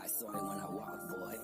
I saw it when I walked, boy.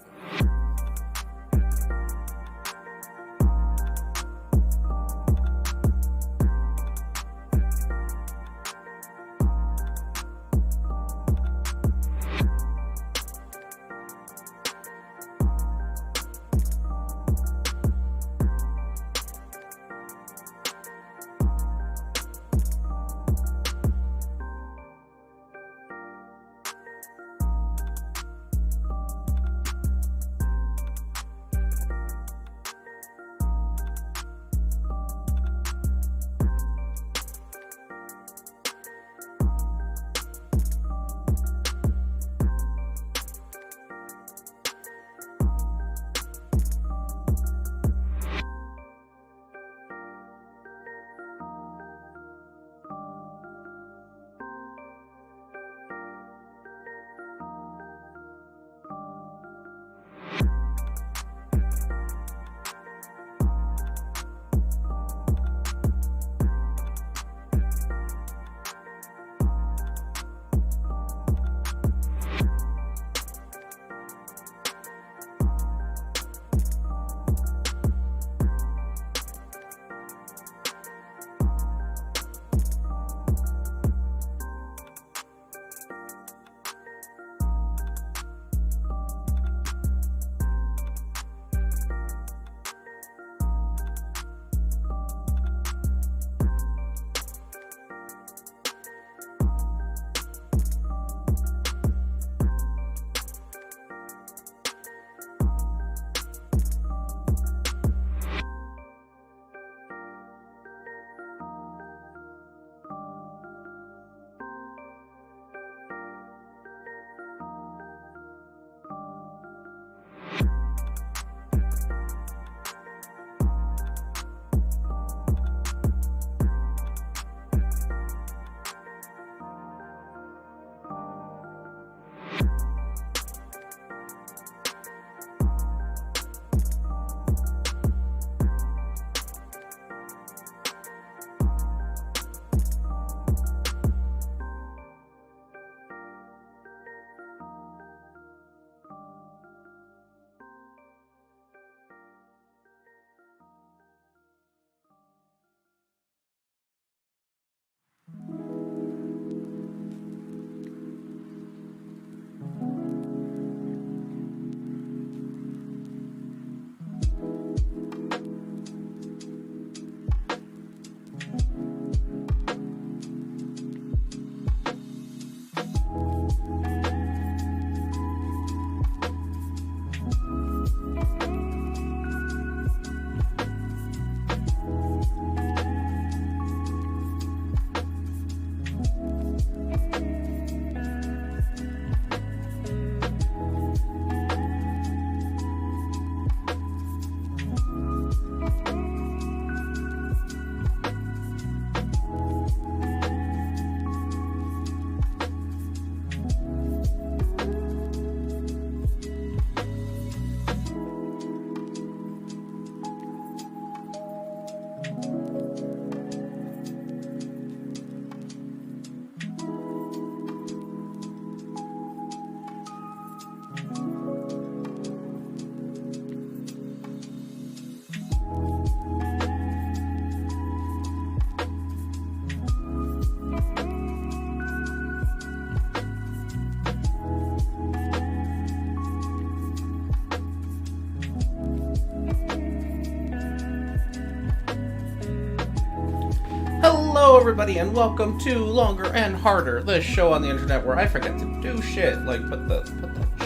Hello everybody and welcome to Longer and Harder, the show on the internet where I forget to do shit, like put the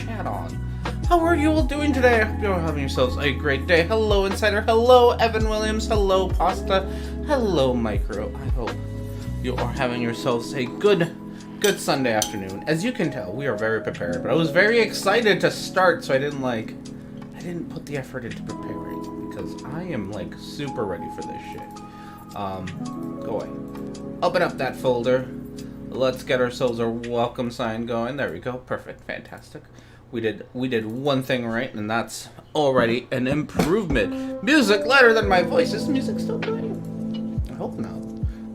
chat on. How are you all doing today? I hope you're having yourselves a great day. Hello Insider, hello Evan Williams, hello Pasta, hello Micro. I hope you are having yourselves a good Sunday afternoon. As you can tell, we are very prepared, but I was very excited to start, so I didn't put the effort into preparing, because I am super ready for this shit. Go away. Open up that folder. Let's get ourselves a welcome sign going. There we go. Perfect. Fantastic. We did one thing right, and that's already an improvement. Music louder than my voice. Is music still playing? I hope not.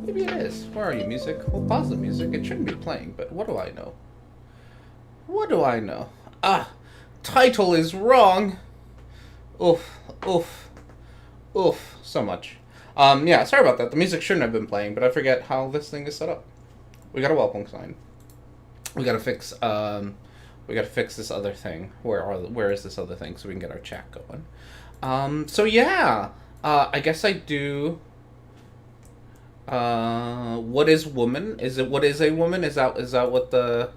Maybe it is. Where are you, music? Well, pause the music. It shouldn't be playing, but what do I know? What do I know? Title is wrong. Oof, oof, oof, so much. Yeah, sorry about that. The music shouldn't have been playing, but I forget how this thing is set up. We got a welcome sign. We gotta fix this other thing. Where is this other thing so we can get our chat going? So yeah, I guess I do. What is woman? Is it what is a woman? Is that what the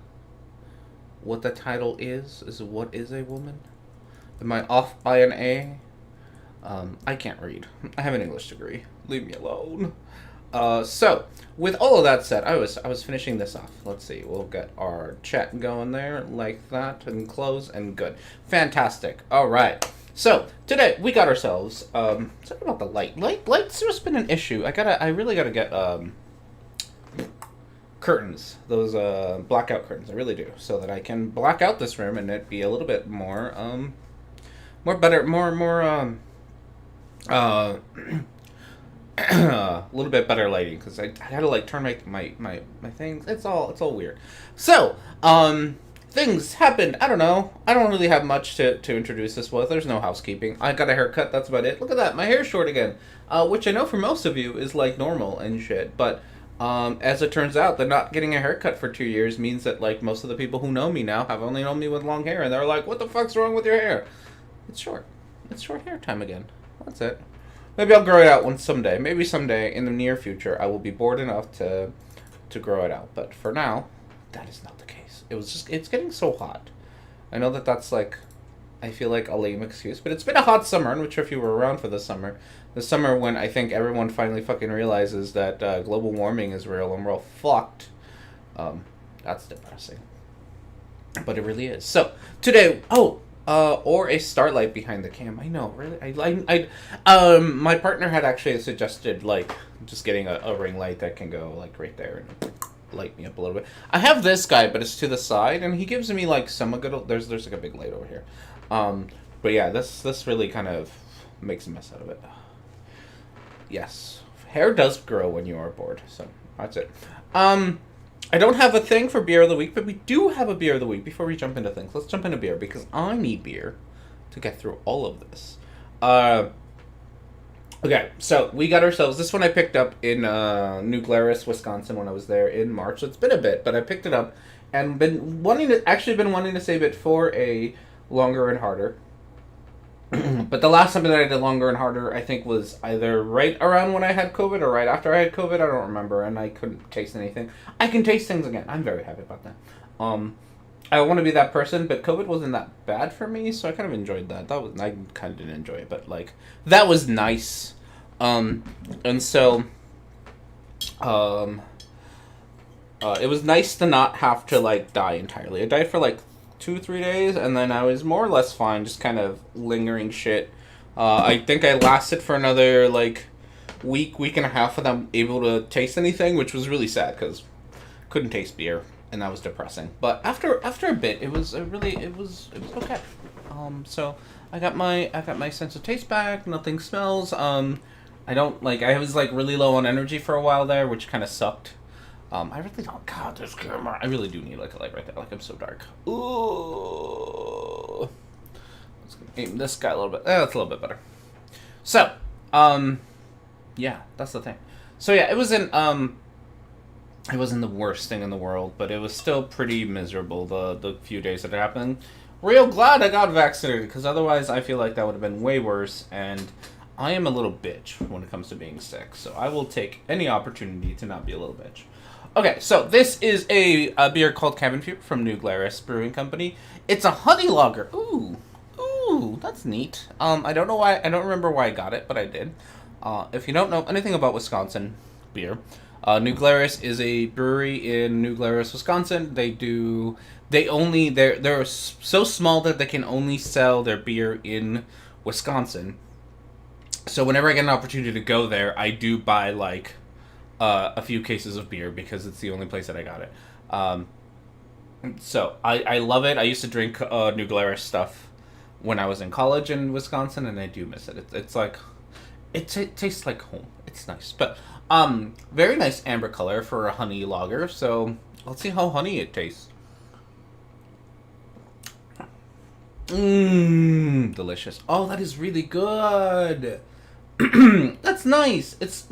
title is? Is it what is a woman? Am I off by an A? I can't read. I have an English degree. Leave me alone. So, with all of that said, I was finishing this off. Let's see. We'll get our chat going there like that and close and good. Fantastic. All right. So, today we got ourselves sorry about the light. Light's just been an issue. I really gotta get curtains. Those blackout curtains. I really do. So that I can black out this room and it be a little bit more a little bit better lighting because I had to like turn my things. It's all weird. So things happened. I don't know. I don't really have much to introduce this with. There's no housekeeping. I got a haircut. That's about it. Look at that. My hair's short again, which I know for most of you is like normal and shit. But as it turns out, that not getting a haircut for 2 years means that like most of the people who know me now have only known me with long hair, and they're like, "What the fuck's wrong with your hair?" It's short. It's short hair time again. That's it. Maybe I'll grow it out someday. Maybe someday in the near future I will be bored enough to grow it out. But for now, that is not the case. It's getting so hot. I know that's like, I feel like a lame excuse, but it's been a hot summer. I'm not sure if you were around for the summer when I think everyone finally fucking realizes that global warming is real and we're all fucked. That's depressing. But it really is. So today, or a starlight behind the cam. I know, really. My partner had actually suggested like just getting a ring light that can go like right there and light me up a little bit. I have this guy, but it's to the side, and he gives me like some good. There's like a big light over here. But yeah, this really kind of makes a mess out of it. Yes, hair does grow when you are bored. So that's it. I don't have a thing for beer of the week, but we do have a beer of the week. Before we jump into things, let's jump into beer, because I need beer to get through all of this. Okay, so we got ourselves, this one I picked up in New Glarus, Wisconsin when I was there in March. So it's been a bit, but I picked it up and been wanting to save it for a longer and harder. But the last time that I did longer and harder, I think, was either right around when I had COVID or right after I had COVID. I don't remember, and I couldn't taste anything. I can taste things again. I'm very happy about that. I want to be that person, but COVID wasn't that bad for me, so I kind of enjoyed that. I kind of didn't enjoy it, but like that was nice. And so, it was nice to not have to like die entirely. I died for like 2-3 days, and then I was more or less fine, just kind of lingering shit. I think I lasted for another like week and a half without able to taste anything, which was really sad because couldn't taste beer, and that was depressing. But after a bit, it was okay. So I got my sense of taste back. Nothing smells. I was like really low on energy for a while there, which kind of sucked. I really don't. God, this camera. I really do need like a light right there. Like I'm so dark. Ooh. Let's aim this guy a little bit. That's a little bit better. So, yeah, that's the thing. So yeah, it wasn't the worst thing in the world, but it was still pretty miserable the few days that it happened. Real glad I got vaccinated, because otherwise I feel like that would have been way worse, and I am a little bitch when it comes to being sick, so I will take any opportunity to not be a little bitch. Okay, so this is a beer called Cabin Fever from New Glarus Brewing Company. It's a honey lager. Ooh, that's neat. I don't know why. I don't remember why I got it, but I did. If you don't know anything about Wisconsin beer, New Glarus is a brewery in New Glarus, Wisconsin. They're so small that they can only sell their beer in Wisconsin. So whenever I get an opportunity to go there, I do buy like a few cases of beer because it's the only place that I got it. So I love it. I used to drink New Glarus stuff when I was in college in Wisconsin, and I do miss it. It's like it tastes like home. It's nice, but very nice amber color for a honey lager. So let's see how honey it tastes. Delicious. Oh, that is really good. That's nice. It's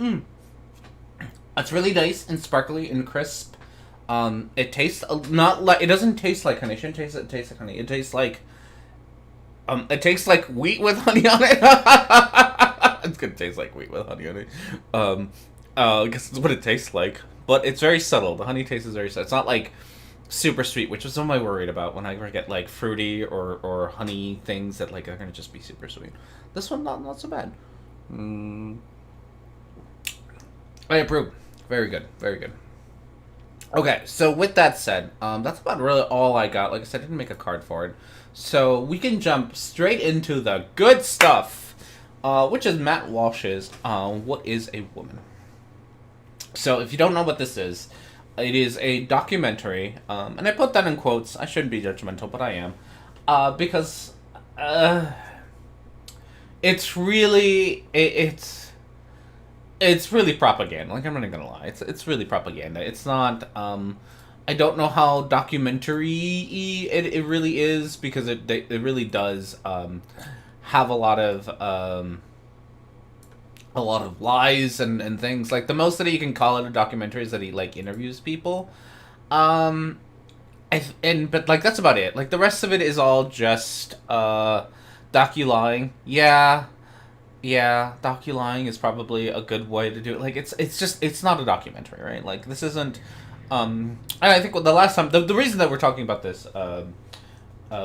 really nice and sparkly and crisp. It tastes not like, it doesn't taste like honey. It shouldn't taste like honey. It tastes like wheat with honey on it. It's gonna taste like wheat with honey on it. I guess that's what it tastes like. But it's very subtle. The honey taste is very subtle. It's not like super sweet, which is what I'm worried about when I get like fruity or honey things that like are gonna just be super sweet. This one not so bad. I approve. Very good. Very good. Okay, so with that said, that's about really all I got. Like I said, I didn't make a card for it. So we can jump straight into the good stuff, which is Matt Walsh's What is a Woman? So if you don't know what this is, it is a documentary, and I put that in quotes. I shouldn't be judgmental, but I am. Because it's really... It's really propaganda. Like, I'm not gonna lie. It's really propaganda. It's not, I don't know how documentary-y it really is, because it really does, have a lot of lies and things. Like, the most that you can call it a documentary is that he, like, interviews people. But, like, that's about it. Like, the rest of it is all just, docu-lying. Yeah, docu-lying is probably a good way to do it. Like, it's not a documentary, right? Like, this isn't, I think the last time, the reason that we're talking about this,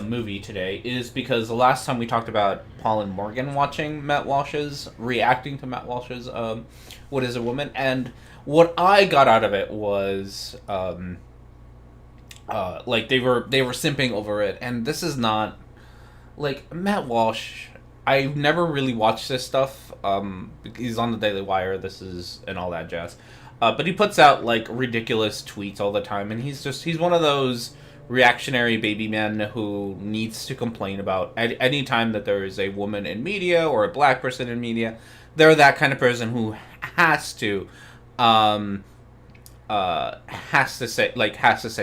movie today is because the last time we talked about Paul and Morgan reacting to Matt Walsh's, What is a Woman? And what I got out of it was, like, they were simping over it, and this is not, like, Matt Walsh... I've never really watched this stuff. He's on the Daily Wire, and all that jazz. But he puts out, like, ridiculous tweets all the time, and he's one of those reactionary baby men who needs to complain about any time that there is a woman in media or a black person in media. They're that kind of person who has to say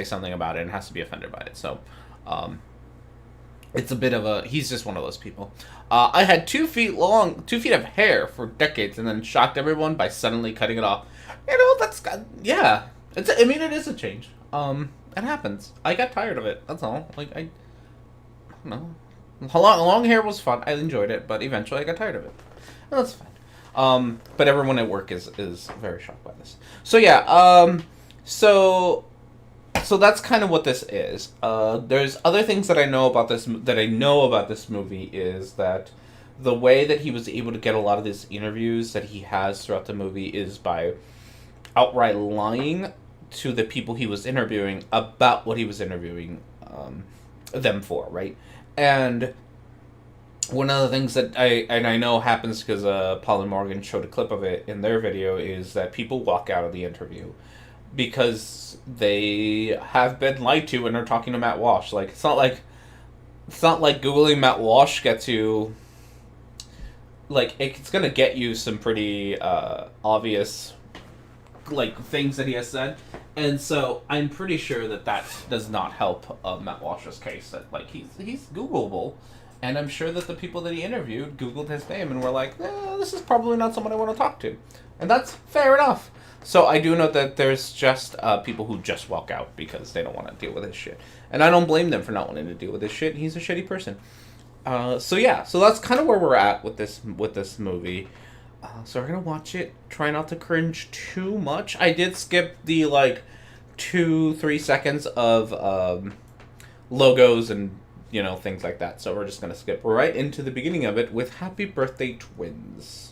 something about it and has to be offended by it. So, it's a bit of he's just one of those people. I had 2 feet of hair for decades, and then shocked everyone by suddenly cutting it off. You know, yeah. It is a change. It happens. I got tired of it. That's all. Like, I don't know. Long hair was fun. I enjoyed it, but eventually I got tired of it. And that's fine. But everyone at work is very shocked by this. So yeah. So that's kind of what this is. There's other things that I know about this movie is that the way that he was able to get a lot of these interviews that he has throughout the movie is by outright lying to the people he was interviewing about what he was interviewing them for, right? And one of the things that I know happens because Paul and Morgan showed a clip of it in their video is that people walk out of the interview because they have been lied to and are talking to Matt Walsh. Like, it's not like Googling Matt Walsh gets you, like, it's gonna get you some pretty obvious, like, things that he has said. And so I'm pretty sure that does not help Matt Walsh's case. That, like, he's Googleable, and I'm sure that the people that he interviewed Googled his name and were like, this is probably not someone I want to talk to. And that's fair enough. So I do know that there's just people who just walk out because they don't want to deal with his shit. And I don't blame them for not wanting to deal with his shit. He's a shitty person. So yeah, so that's kind of where we're at with this movie. So we're going to watch it. Try not to cringe too much. I did skip the, 2-3 seconds of logos and, things like that. So we're just going to skip right into the beginning of it with Happy Birthday Twins.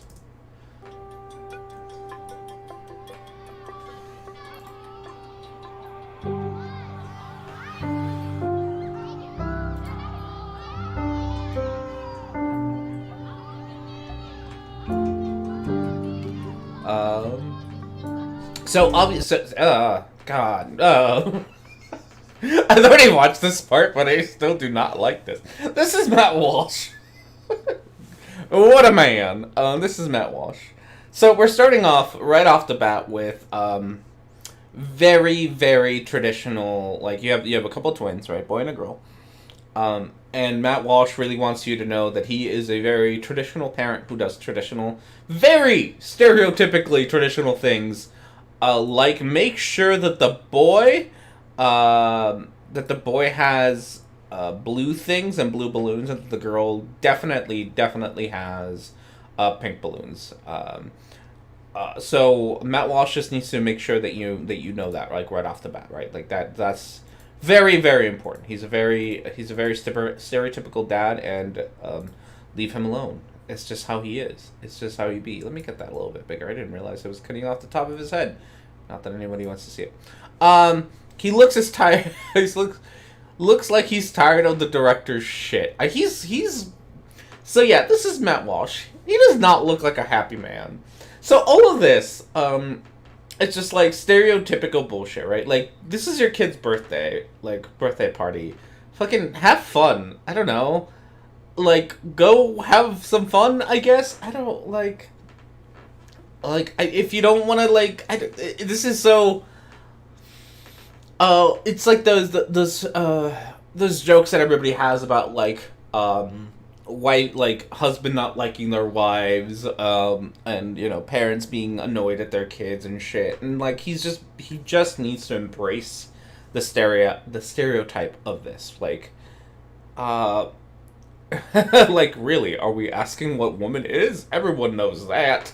So obviously, God, I've already watched this part, but I still do not like this. This is Matt Walsh. What a man. This is Matt Walsh. So we're starting off right off the bat with very, very traditional. Like, you have a couple twins, right, boy and a girl, And Matt Walsh really wants you to know that he is a very traditional parent who does traditional, very stereotypically traditional things, like make sure that the boy has blue things and blue balloons, and the girl definitely has pink balloons. So Matt Walsh just needs to make sure that you know that, like, right off the bat, right? Like that's very important. He's a very stereotypical dad, and leave him alone. It's just how he is. It's just how he be. Let me get that a little bit bigger. I didn't realize it was cutting off the top of his head. Not that anybody wants to see it. He looks as tired. Looks like he's tired of the director's shit. He's. So yeah, this is Matt Walsh. He does not look like a happy man. So all of this, it's just like stereotypical bullshit, right? Like, this is your kid's birthday party. Fucking have fun. I don't know. Like, go have some fun, I guess. I don't, if you don't want to, this is so, it's like those jokes that everybody has about, husband not liking their wives, and, parents being annoyed at their kids and shit. And, he just needs to embrace the stereotype of this. Really, are we asking what woman is? Everyone knows that.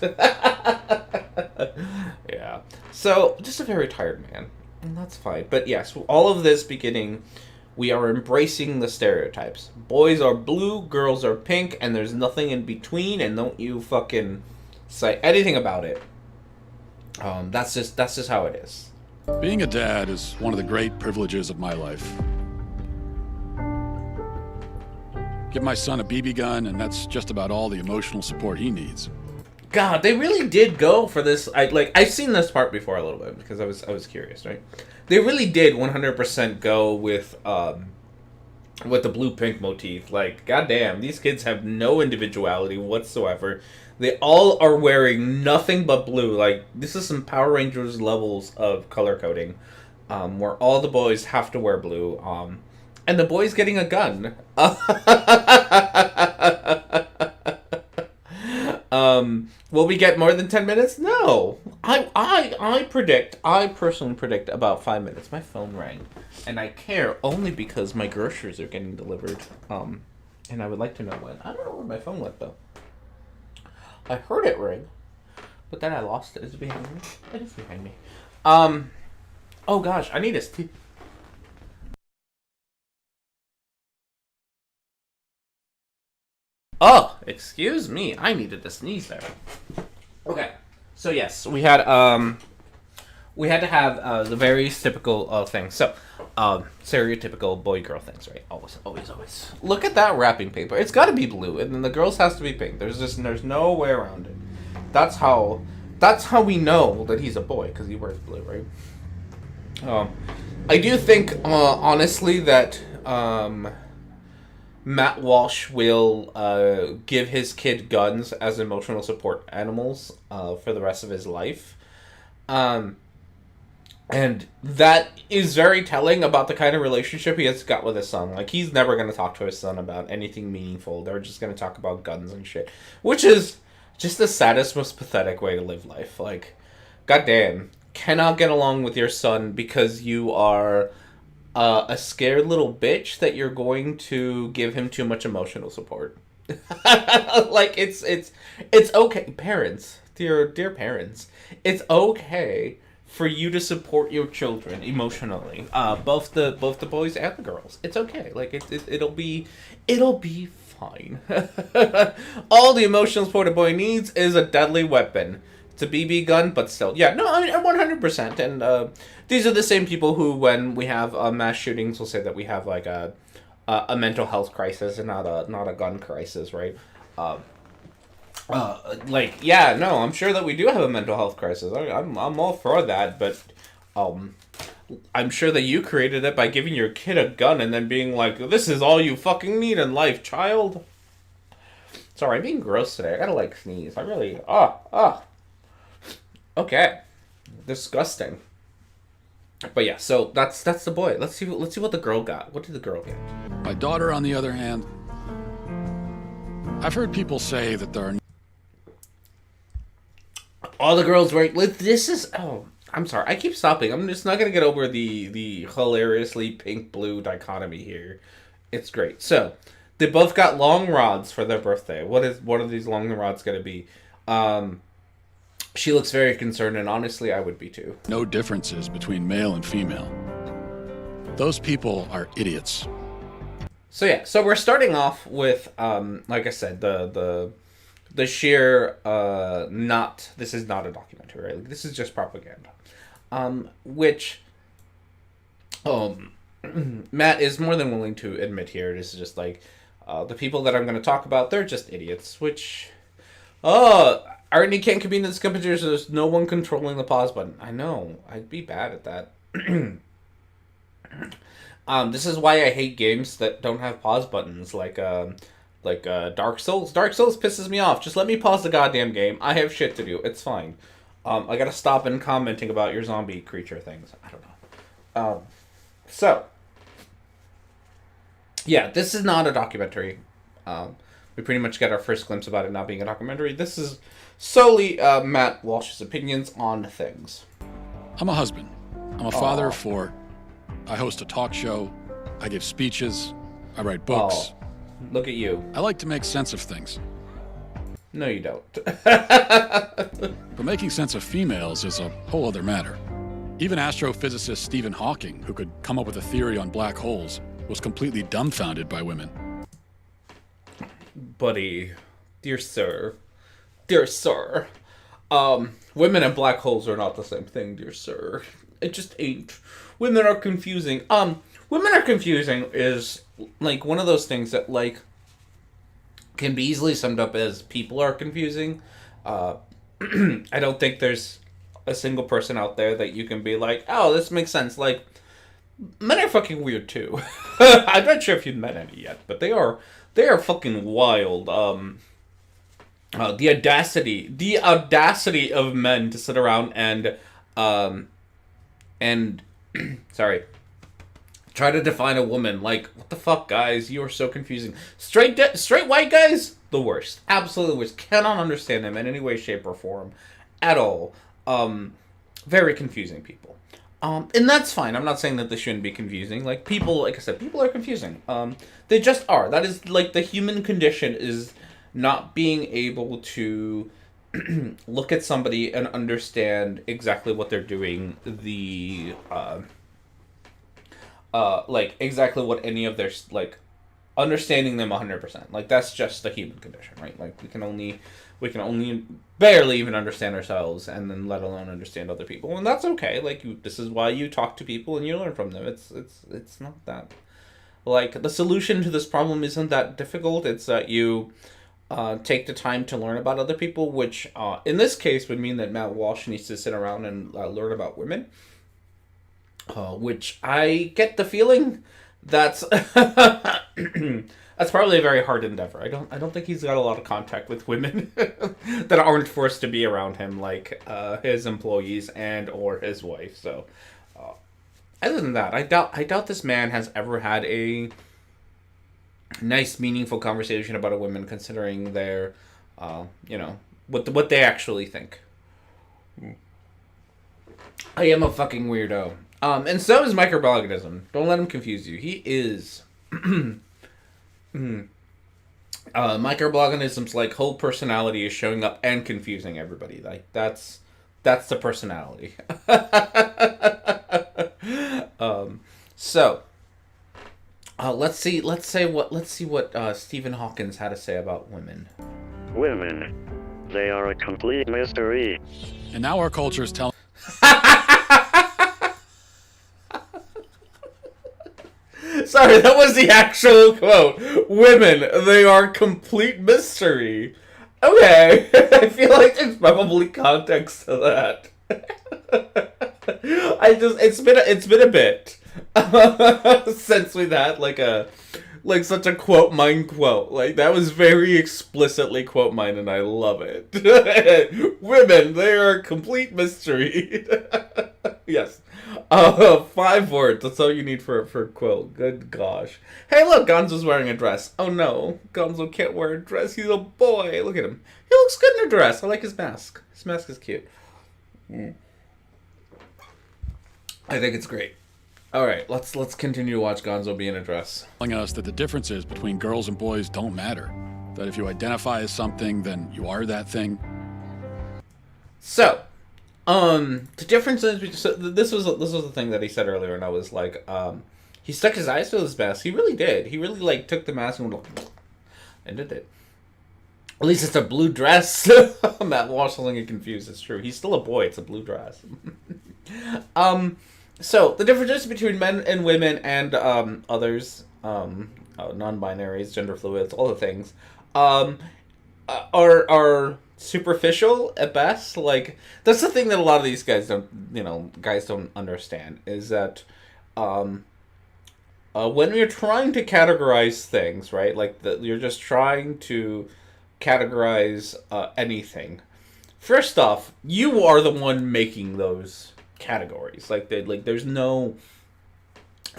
Yeah. So, just a very tired man. And that's fine. But yes, all of this beginning, we are embracing the stereotypes. Boys are blue, girls are pink, and there's nothing in between, and don't you fucking say anything about it. That's just how it is. Being a dad is one of the great privileges of my life. Give my son a BB gun, and that's just about all the emotional support he needs. God, they really did go for this. I've seen this part before a little bit because I was curious, right? They really did 100% go with the blue pink motif. Like, goddamn, these kids have no individuality whatsoever. They all are wearing nothing but blue. Like, this is some Power Rangers levels of color coding, where all the boys have to wear blue. And the boy's getting a gun. Will we get more than 10 minutes? No. I personally predict about 5 minutes. My phone rang. And I care only because my groceries are getting delivered. And I would like to know when. I don't know where my phone went, though. I heard it ring. But then I lost it. Is it behind me? It is behind me. Oh gosh, I need a Oh, excuse me. I needed to sneeze there. Okay. So yes, we had to have the very typical thing. So, stereotypical boy-girl things, right? Always. Look at that wrapping paper. It's got to be blue, and then the girls has to be pink. There's no way around it. That's how we know that he's a boy, because he wears blue, right? I do think honestly that Matt Walsh will give his kid guns as emotional support animals for the rest of his life. And that is very telling about the kind of relationship he has got with his son. Like, he's never going to talk to his son about anything meaningful. They're just going to talk about guns and shit. Which is just the saddest, most pathetic way to live life. Like, goddamn. Cannot get along with your son because you are a scared little bitch that you're going to give him too much emotional support. Like, it's okay. Parents, dear parents, it's okay for you to support your children emotionally, both the boys and the girls. It's okay. Like, it'll be fine. All the emotional support a boy needs is a deadly weapon. It's a BB gun, but still, yeah. No, I mean 100%. And these are the same people who, when we have mass shootings, will say that we have like a mental health crisis and not a gun crisis, right? Yeah, no, I'm sure that we do have a mental health crisis. I'm all for that, but I'm sure that you created it by giving your kid a gun and then being like, "This is all you fucking need in life, child." Sorry, I'm being gross today. I gotta sneeze. I really Okay, disgusting. But yeah, so that's the boy. Let's see what the girl got. What did the girl get? My daughter, on the other hand, I've heard people say that there are All the girls wearing. This is. Oh, I'm sorry. I keep stopping. I'm just not gonna get over the hilariously pink blue dichotomy here. It's great. So they both got long rods for their birthday. What are these long rods gonna be? She looks very concerned, and honestly, I would be too. no differences between male and female. Those people are idiots. So yeah, so we're starting off with, like I said, the sheer not. This is not a documentary, right? Like, this is just propaganda, which, Matt is more than willing to admit here. This is just like, the people that I'm going to talk about, they're just idiots. Which, Arnie can't convene in this competition. So there's no one controlling the pause button. I know, I'd be bad at that. This is why I hate games that don't have pause buttons, like Dark Souls. Dark Souls pisses me off. Just let me pause the goddamn game. I have shit to do. It's fine. I gotta stop and commenting about your zombie creature things. I don't know. So, yeah, this is not a documentary. We pretty much get our first glimpse about it not being a documentary. This is solely Matt Walsh's opinions on things. I'm a husband. I'm a father of 4. I host a talk show. I give speeches. I write books. Look at you. I like to make sense of things. No, you don't. But making sense of females is a whole other matter. Even astrophysicist Stephen Hawking, who could come up with a theory on black holes, was completely dumbfounded by women. Buddy, dear sir, women and black holes are not the same thing, dear sir. It just ain't. Women are confusing. Women are confusing is like one of those things that like can be easily summed up as people are confusing. I don't think there's a single person out there that you can be like, oh, this makes sense. Like, men are fucking weird too. I'm not sure if you've met any yet, but they are fucking wild. The audacity of men to sit around and sorry, try to define a woman. Like, what the fuck, guys? You are so confusing. Straight white guys, the worst. Absolutely worst. Cannot understand them in any way, shape, or form at all. Very confusing people. And that's fine. I'm not saying that this shouldn't be confusing. Like, people, like I said, people are confusing. They just are. That is, like, the human condition is not being able to look at somebody and understand exactly what they're doing, like, exactly what any of their, like, understanding them 100%. Like, that's just the human condition, right? Like, we can only barely even understand ourselves, and then let alone understand other people, and that's okay. Like, this is why you talk to people and you learn from them. It's not that, like, the solution to this problem isn't that difficult. It's that you take the time to learn about other people, which in this case would mean that Matt Walsh needs to sit around and learn about women, which I get the feeling that's that's probably a very hard endeavor. I don't think he's got a lot of contact with women that aren't forced to be around him, like his employees and or his wife. So other than that, I doubt this man has ever had a nice, meaningful conversation about a woman, considering their, what they actually think. I am a fucking weirdo. And so is microbiologism. Don't let him confuse you. He is. Microbiologism's like whole personality is showing up and confusing everybody. Like, that's the personality. So let's see what Stephen Hawking had to say about women. Women, they are a complete mystery. And now our culture is telling... Sorry, that was the actual quote. Women, they are complete mystery. Okay, I feel like there's probably context to that. It's been a bit since we've had like such a quote mine quote. Like, that was very explicitly quote mine, and I love it. Women, they are a complete mystery. Yes. 5 words. That's all you need for a quote. Good gosh. Hey, look, Gonzo's wearing a dress. Oh no, Gonzo can't wear a dress. He's a boy. Look at him. He looks good in a dress. I like his mask. His mask is cute. I think it's great. All right, let's continue to watch Gonzo be in a dress. Telling us that the differences between girls and boys don't matter. That if you identify as something, then you are that thing. So, the differences between, so this was the thing that he said earlier, and I was like, he stuck his eyes to his mask. He really did. He really like took the mask and went and did it. At least it's a blue dress. Matt Walsh doesn't get confused. It's true. He's still a boy. It's a blue dress. So the differences between men and women and others, non-binaries, gender fluids, all the things, are superficial at best. Like, that's the thing that a lot of these guys don't understand, is that when you're trying to categorize things, right? Like, you're just trying to categorize anything. First off, you are the one making those categories. There's no...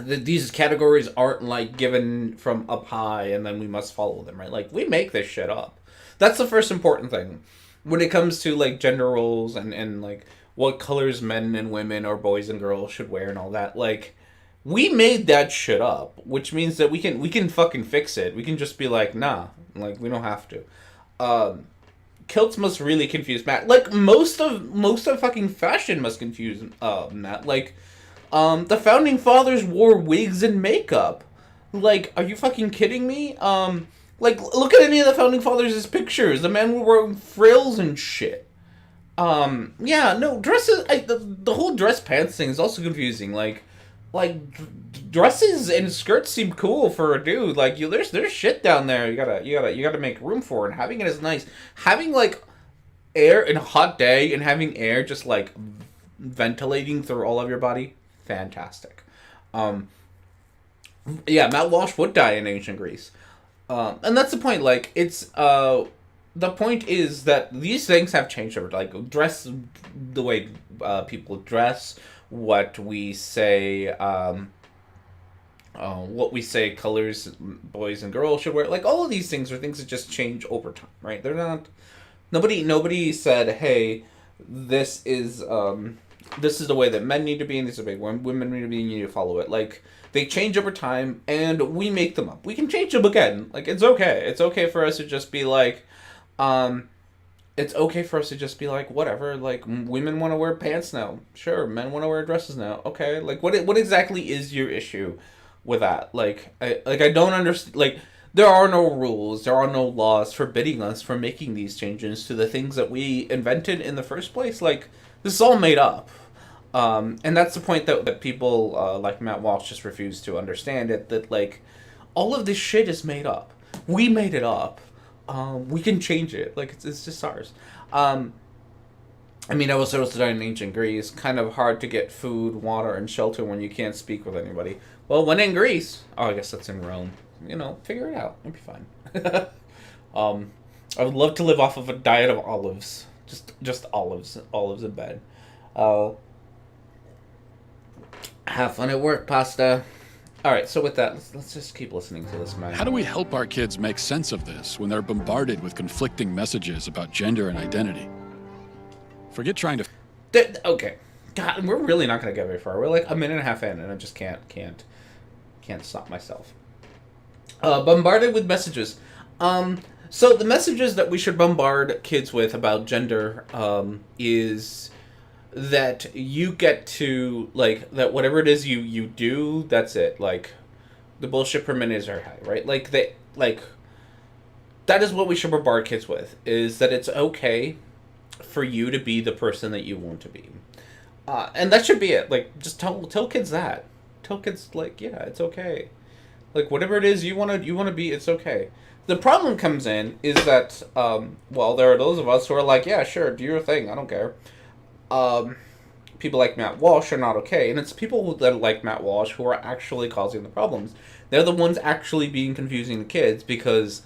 These categories aren't, like, given from up high and then we must follow them, right? Like, we make this shit up. That's the first important thing. When it comes to, like, gender roles and like, what colors men and women or boys and girls should wear and all that, like, we made that shit up, which means that we can fucking fix it. We can just be like, nah, like, we don't have to. Kilts must really confuse Matt. Like, most of fucking fashion must confuse Matt. Like, the founding fathers wore wigs and makeup. Like, are you fucking kidding me? Like, look at any of the founding fathers' pictures. The men were wearing frills and shit. Yeah, no, dresses, the whole dress pants thing is also confusing. Like, dresses and skirts seem cool for a dude. Like, there's shit down there you gotta make room for, and having it is nice. Having, like, air in a hot day and having air just, like, ventilating through all of your body, fantastic. Yeah, Matt Walsh would die in ancient Greece. And that's the point. Like, it's the point is that these things have changed over, like, dress, the way people dress, what we say colors boys and girls should wear. Like, all of these things are things that just change over time, right? They're not... Nobody said, hey, this is the way that men need to be, and this is the way women need to be, and you need to follow it. Like, they change over time, and we make them up. We can change them again. Like, it's okay. It's okay for us to just be like, whatever. Like, women want to wear pants now. Sure, men want to wear dresses now. Okay. Like, what exactly is your issue with that? Like, I don't understand. Like, there are no rules, there are no laws forbidding us from making these changes to the things that we invented in the first place. Like, this is all made up. And that's the point that people like Matt Walsh just refuse to understand, that like, all of this shit is made up. We made it up. We can change it. Like, it's just ours. I mean, I was also in ancient Greece. Kind of hard to get food, water, and shelter when you can't speak with anybody. Well, when in Greece... Oh, I guess that's in Rome. You know, figure it out. It'll be fine. I would love to live off of a diet of olives. Just olives. Olives in bed. Have fun at work, pasta. Alright, so with that, let's just keep listening to this, man. How do we help our kids make sense of this when they're bombarded with conflicting messages about gender and identity? Forget trying to... Okay. God, we're really not going to get very far. We're like a minute and a half in, and I just can't stop myself. Bombarded with messages. So the messages that we should bombard kids with about gender is that you get to, like, that whatever it is you do, that's it. Like, the bullshit per minute is very high, right? Like, that is what we should bombard kids with, is that it's okay for you to be the person that you want to be. And that should be it. Like, just tell kids that. Tell kids, like, yeah, it's okay. Like, whatever it is you want to be, it's okay. The problem comes in is that, well, there are those of us who are like, yeah, sure, do your thing, I don't care. People like Matt Walsh are not okay, and it's people that are like Matt Walsh who are actually causing the problems. They're the ones actually being confusing the kids, because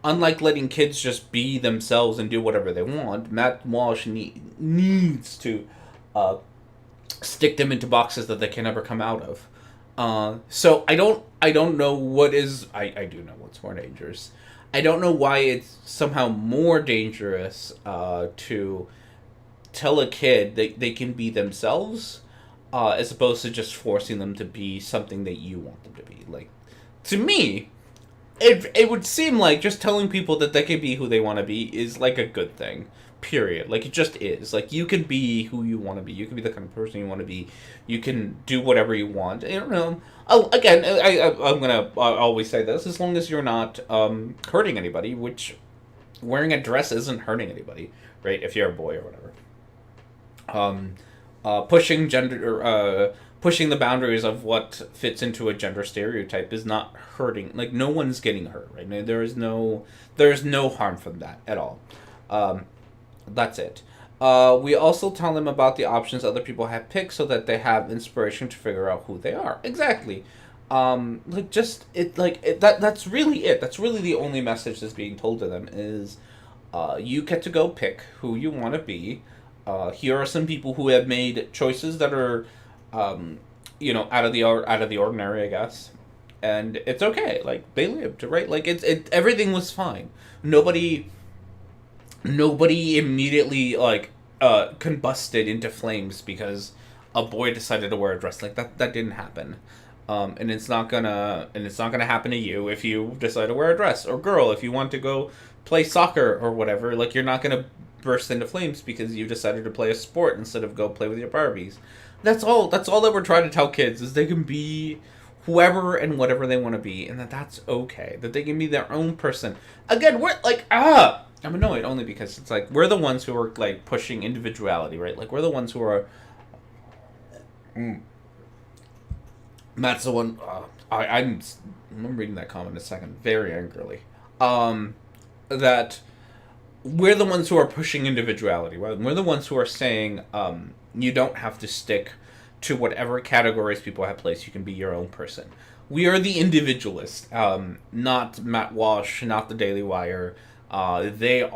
unlike letting kids just be themselves and do whatever they want, Matt Walsh needs to stick them into boxes that they can never come out of. So I don't know what is, I do know what's more dangerous. I don't know why it's somehow more dangerous to tell a kid that they can be themselves, as opposed to just forcing them to be something that you want them to be. Like, to me, it would seem like just telling people that they can be who they want to be is like a good thing. Period. Like, it just is. Like, you can be who you want to be. You can be the kind of person you want to be. You can do whatever you want. I don't know. Again, I'm gonna always say this: as long as you're not hurting anybody, which wearing a dress isn't hurting anybody, right? If you're a boy or whatever. Pushing pushing the boundaries of what fits into a gender stereotype is not hurting. Like, no one's getting hurt, right? There's no harm from that at all. That's it. We also tell them about the options other people have picked so that they have inspiration to figure out who they are. Exactly. That's really it. That's really the only message that's being told to them is, you get to go pick who you want to be. Here are some people who have made choices that are, out of the ordinary, I guess. And it's okay. Like, they lived, right? Like, everything was fine. Nobody immediately combusted into flames because a boy decided to wear a dress. Like, that didn't happen, and it's not gonna happen to you if you decide to wear a dress. Or girl, if you want to go play soccer or whatever, like, you're not gonna burst into flames because you decided to play a sport instead of go play with your Barbies. That's all that we're trying to tell kids, is they can be whoever and whatever they want to be, and that's okay. That they can be their own person. Again, we're like, I'm annoyed only because it's like, we're the ones who are, like, pushing individuality, right? Like, we're the ones who are... Matt's the one... I'm reading that comment in a second, very angrily. That we're the ones who are pushing individuality, right? We're the ones who are saying, you don't have to stick to whatever categories people have placed. You can be your own person. We are the individualists, not Matt Walsh, not the Daily Wire. They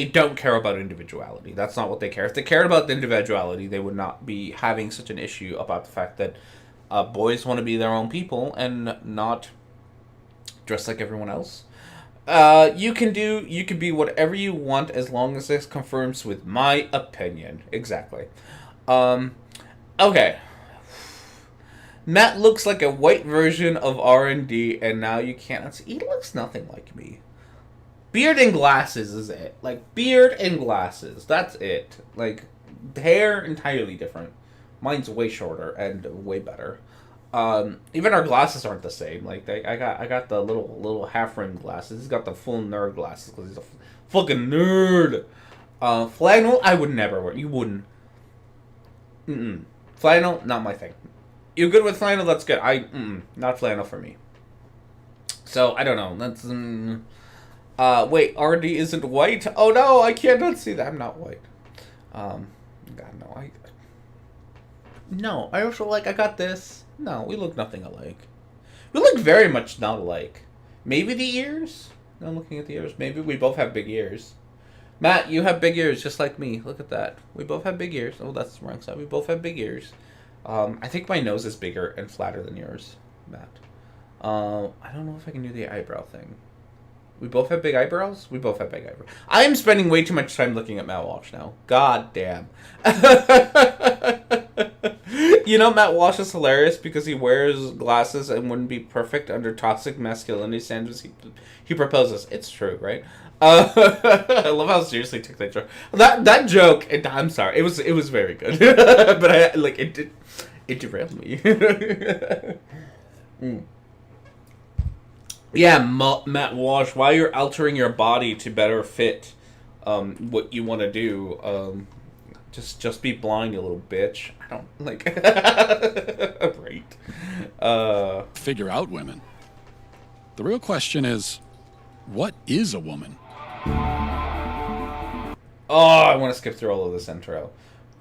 don't care about individuality. That's not what they care. If they cared about the individuality, they would not be having such an issue about the fact that boys want to be their own people and not dress like everyone else. You can be whatever you want as long as this confirms with my opinion. Exactly. Okay. Matt looks like a white version of R&D, and now you can't see. He looks nothing like me. Beard and glasses is it. Like, beard and glasses. That's it. Like, hair, entirely different. Mine's way shorter and way better. Even our glasses aren't the same. Like, I got the little half-rimmed glasses. He's got the full nerd glasses because he's a fucking nerd. Flannel, I would never wear. You wouldn't. Flannel, not my thing. You're good with flannel, that's good. Not flannel for me. So, I don't know. That's... wait, RD isn't white? Oh no, I cannot see that. I'm not white. God, no, No, I also, like, I got this. No, we look nothing alike. We look very much not alike. Maybe the ears? No, I'm looking at the ears. Maybe we both have big ears. Matt, you have big ears just like me. Look at that. We both have big ears. Oh, that's the wrong side. We both have big ears. I think my nose is bigger and flatter than yours, Matt. I don't know if I can do the eyebrow thing. We both have big eyebrows? We both have big eyebrows. I am spending way too much time looking at Matt Walsh now. God damn. You know, Matt Walsh is hilarious because he wears glasses and wouldn't be perfect under toxic masculinity standards he proposes. It's true, right? I love how seriously he took that joke. That joke, I'm sorry, it was very good. But it derailed me. Yeah, Matt Walsh, while you're altering your body to better fit what you want to do, just be blind, you little bitch. I don't, like... Right. Figure out women. The real question is, what is a woman? Oh, I want to skip through all of this intro.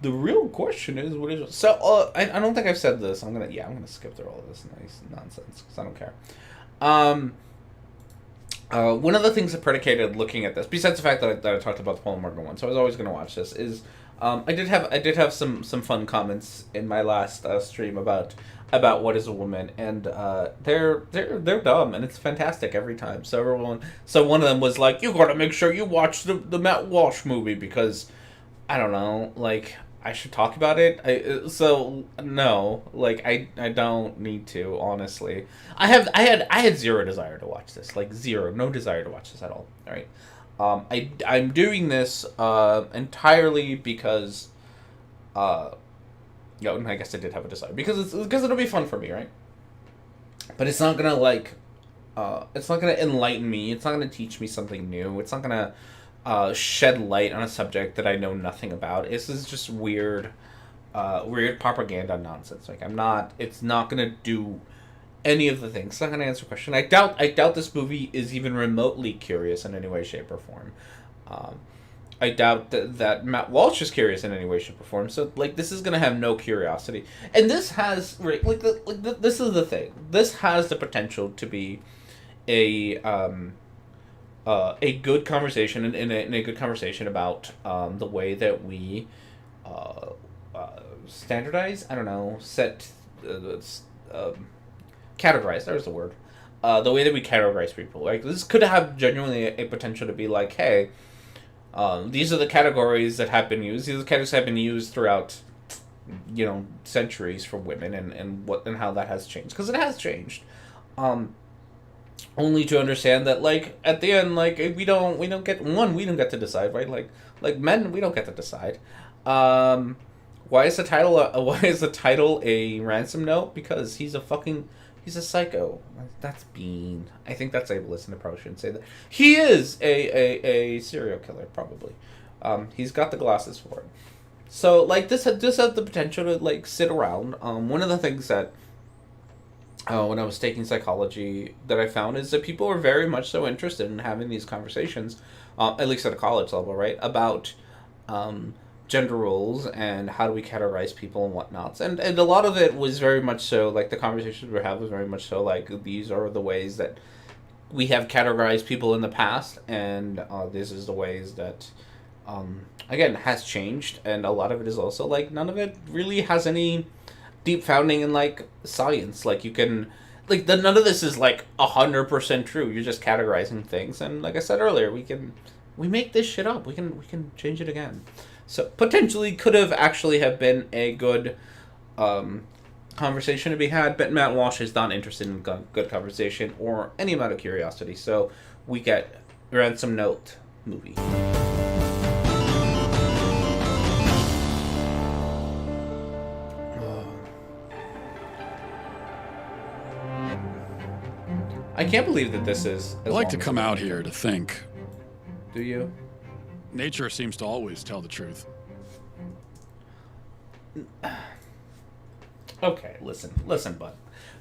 The real question is, what is... So, I don't think I've said this. I'm gonna skip through all of this nice nonsense, because I don't care. One of the things that predicated looking at this, besides the fact that I talked about the Paul Morgan one, so I was always going to watch this, is I did have some fun comments in my last stream about what is a woman, and they're dumb, and it's fantastic every time. So one of them was like, you gotta make sure you watch the Matt Walsh movie because I don't know, like I should talk about it. No, like I don't need to, honestly. I had zero desire to watch this, like zero, no desire to watch this at all. All right. I'm doing this entirely because, and I guess I did have a desire because it'll be fun for me, right? But it's not gonna it's not gonna enlighten me. It's not gonna teach me something new. It's not gonna shed light on a subject that I know nothing about. This is just weird propaganda nonsense. Like it's not gonna do any of the things. It's not going to answer a question. I doubt this movie is even remotely curious in any way, shape, or form. I doubt that Matt Walsh is curious in any way, shape, or form. So, like, this is going to have no curiosity. And this has, this is the thing. This has the potential to be a good conversation, in a good conversation about the way that we standardize, I don't know, categorize, there's the word. The way that we categorize people. Like, this could have genuinely a potential to be like, hey, these are the categories that have been used. These are the categories that have been used throughout, centuries for women and how that has changed. Because it has changed. Only to understand that, like, at the end, like, we don't get to decide, right? Like men, we don't get to decide. Why is the title a ransom note? Because he's a psycho. That's Bean. I think that's ableist, and I probably shouldn't say that. He is a serial killer, probably. He's got the glasses for it. So, like, this has the potential to, like, sit around. One of the things that, when I was taking psychology, that I found is that people are very much so interested in having these conversations, at least at a college level, right, about gender roles and how do we categorize people and whatnots. And a lot of it was very much so, like, the conversations we have was very much so, like, these are the ways that we have categorized people in the past, and this is the ways that, again, has changed. And a lot of it is also, like, none of it really has any deep founding in, like, science. Like, you can, like, none of this is, like, 100% true. You're just categorizing things. And like I said earlier, we make this shit up. We can change it again. So potentially could have actually have been a good conversation to be had, but Matt Walsh is not interested in good conversation or any amount of curiosity. So we get Ransom Note movie. I can't believe that this is. I like to come out here to think. Do you? Nature seems to always tell the truth. Okay, listen, bud.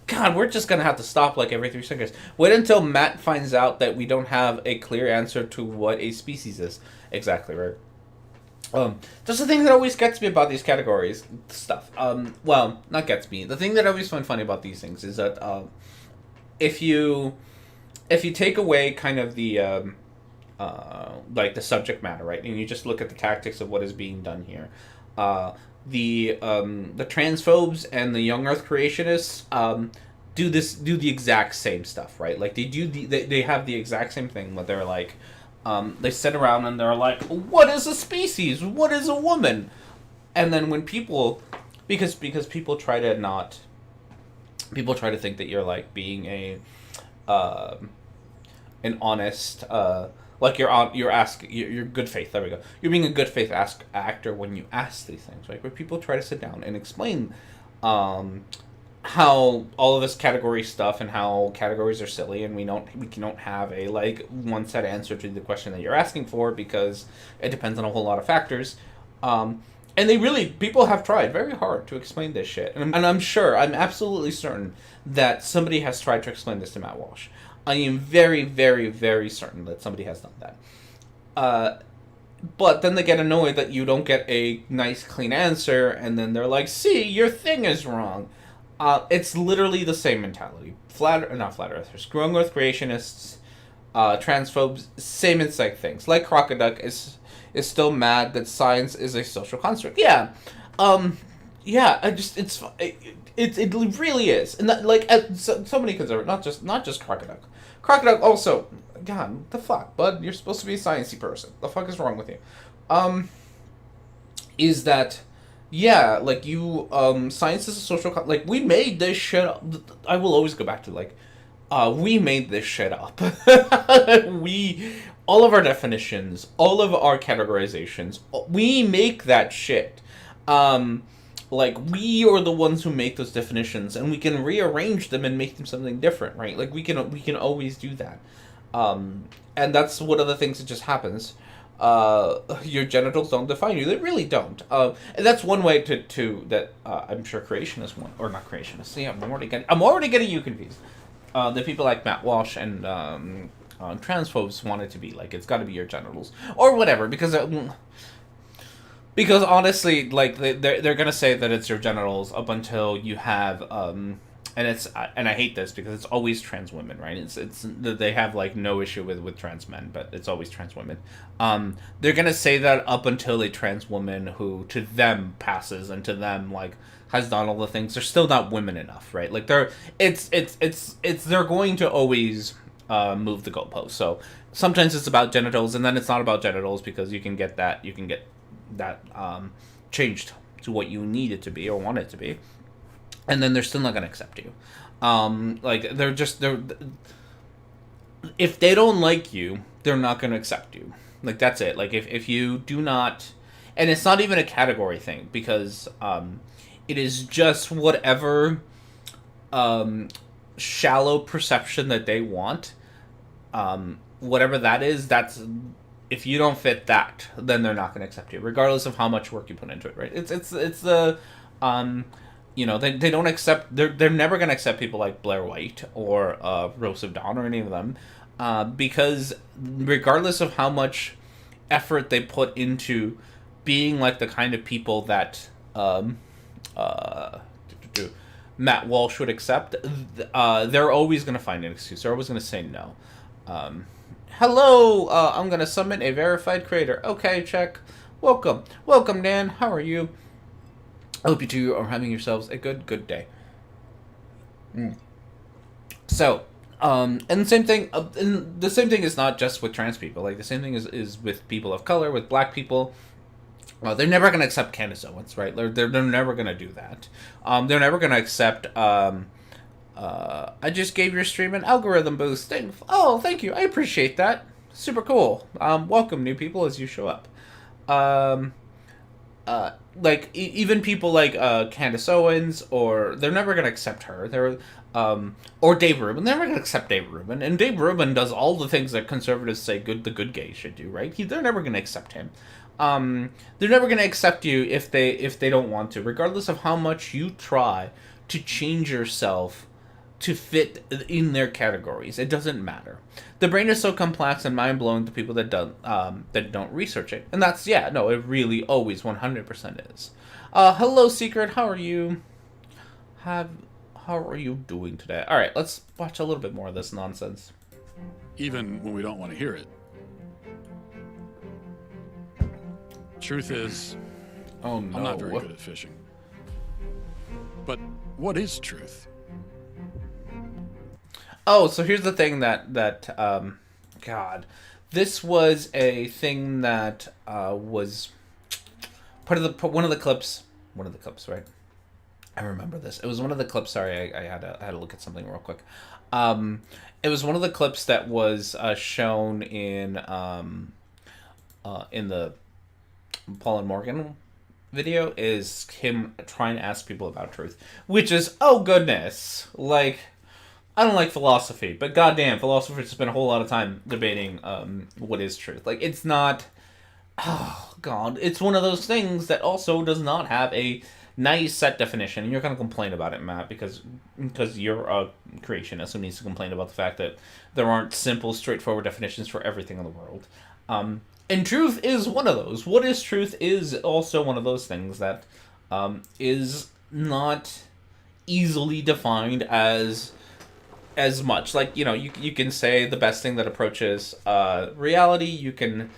God, we're just gonna have to stop like every 3 seconds. Wait until Matt finds out that we don't have a clear answer to what a species is. Exactly, right? That's the thing that always gets me about these categories stuff. Well, not gets me. The thing that I always find funny about these things is that if you take away kind of the like the subject matter, right, and you just look at the tactics of what is being done here, the transphobes and the young Earth creationists do the exact same stuff, right? Like they have the exact same thing, but they're like they sit around and they're like, what is a species? What is a woman? And then when people, because people try to think that you're like being an honest like you're good faith. There we go. You're being a good faith actor when you ask these things, right? Where people try to sit down and explain how all of this category stuff and how categories are silly, and we don't have a like one set answer to the question that you're asking for because it depends on a whole lot of factors. And people have tried very hard to explain this shit, and I'm absolutely certain that somebody has tried to explain this to Matt Walsh. I am very, very, very certain that somebody has done that. But then they get annoyed that you don't get a nice, clean answer, and then they're like, see, your thing is wrong. It's literally the same mentality. Not flat earthers. Growing Earth creationists Transphobes, same exact things. Like Crocoduck is still mad that science is a social construct. Yeah. Yeah, it really is. And that, like, so many conservatives, not just Crocoduck. Crocoduck also, God, the fuck, bud? You're supposed to be a sciencey person. The fuck is wrong with you? Is that, yeah, like, science is a social, like, we made this shit up. I will always go back to, like, we made this shit up. All of our definitions, all of our categorizations, we make that shit. Like, we are the ones who make those definitions, and we can rearrange them and make them something different, right? Like, we can always do that. And that's one of the things that just happens. Your genitals don't define you. They really don't. And that's one way that I'm sure creationists want, or not creationists. See, I'm already getting you confused. The people like Matt Walsh and transphobes want it to be like, it's got to be your genitals or whatever, because honestly, like, they're gonna say that it's your genitals up until you have and I hate this because it's always trans women, right? It's they have, like, no issue with trans men, but it's always trans women. They're gonna say that up until a trans woman who to them passes and to them, like, has done all the things, they're still not women enough, right? Like, they're going to always move the goalpost. So sometimes it's about genitals, and then it's not about genitals because you can get that changed to what you need it to be or want it to be, and then they're still not going to accept you. Like, they're if they don't like you, they're not going to accept you. Like, that's it. Like, if you do not, and it's not even a category thing, because it is just whatever shallow perception that they want. Whatever that is, that's, if you don't fit that, then they're not going to accept you, regardless of how much work you put into it, right? It's the, they don't accept, they're never going to accept people like Blair White or Rose of Dawn or any of them, because regardless of how much effort they put into being like the kind of people that Matt Walsh would accept, they're always going to find an excuse. They're always going to say no. Hello, I'm going to summon a verified creator. Okay, check. Welcome, Dan. How are you? I hope you two are having yourselves a good day. So, and the same thing. And the same thing is not just with trans people. Like, the same thing is with people of color, with black people. They're never going to accept Candace Owens, right? They're never going to do that. They're never going to accept. I just gave your stream an algorithm boost. Thank you. I appreciate that. Super cool. Welcome, new people, as you show up. Like, even people like Candace Owens, or they're never going to accept her. Or Dave Rubin. They're never going to accept Dave Rubin. And Dave Rubin does all the things that conservatives say the good gays should do, right? They're never going to accept him. They're never going to accept you if they don't want to, regardless of how much you try to change yourself to fit in their categories. It doesn't matter. The brain is so complex and mind-blowing to people that don't research it. And that's, it really always 100% is. Hello, Secret. How are you? How are you doing today? All right, let's watch a little bit more of this nonsense. Even when we don't want to hear it. Truth is, oh no, I'm not very good at fishing. But what is truth? Oh, so here's the thing that God, this was a thing that was part of one of the clips, right? I remember this. It was one of the clips. Sorry, I had to look at something real quick. It was one of the clips that was shown in the Paul and Morgan video, is him trying to ask people about truth, which is, oh goodness, like, I don't like philosophy, but goddamn, philosophers spend a whole lot of time debating what is truth. Like, it's not, oh god, it's one of those things that also does not have a nice set definition, and you're going to complain about it, Matt, because you're a creationist who needs to complain about the fact that there aren't simple, straightforward definitions for everything in the world. And truth is one of those. What is truth is also one of those things that is not easily defined as as much. Like, you know, you can say the best thing that approaches reality. You can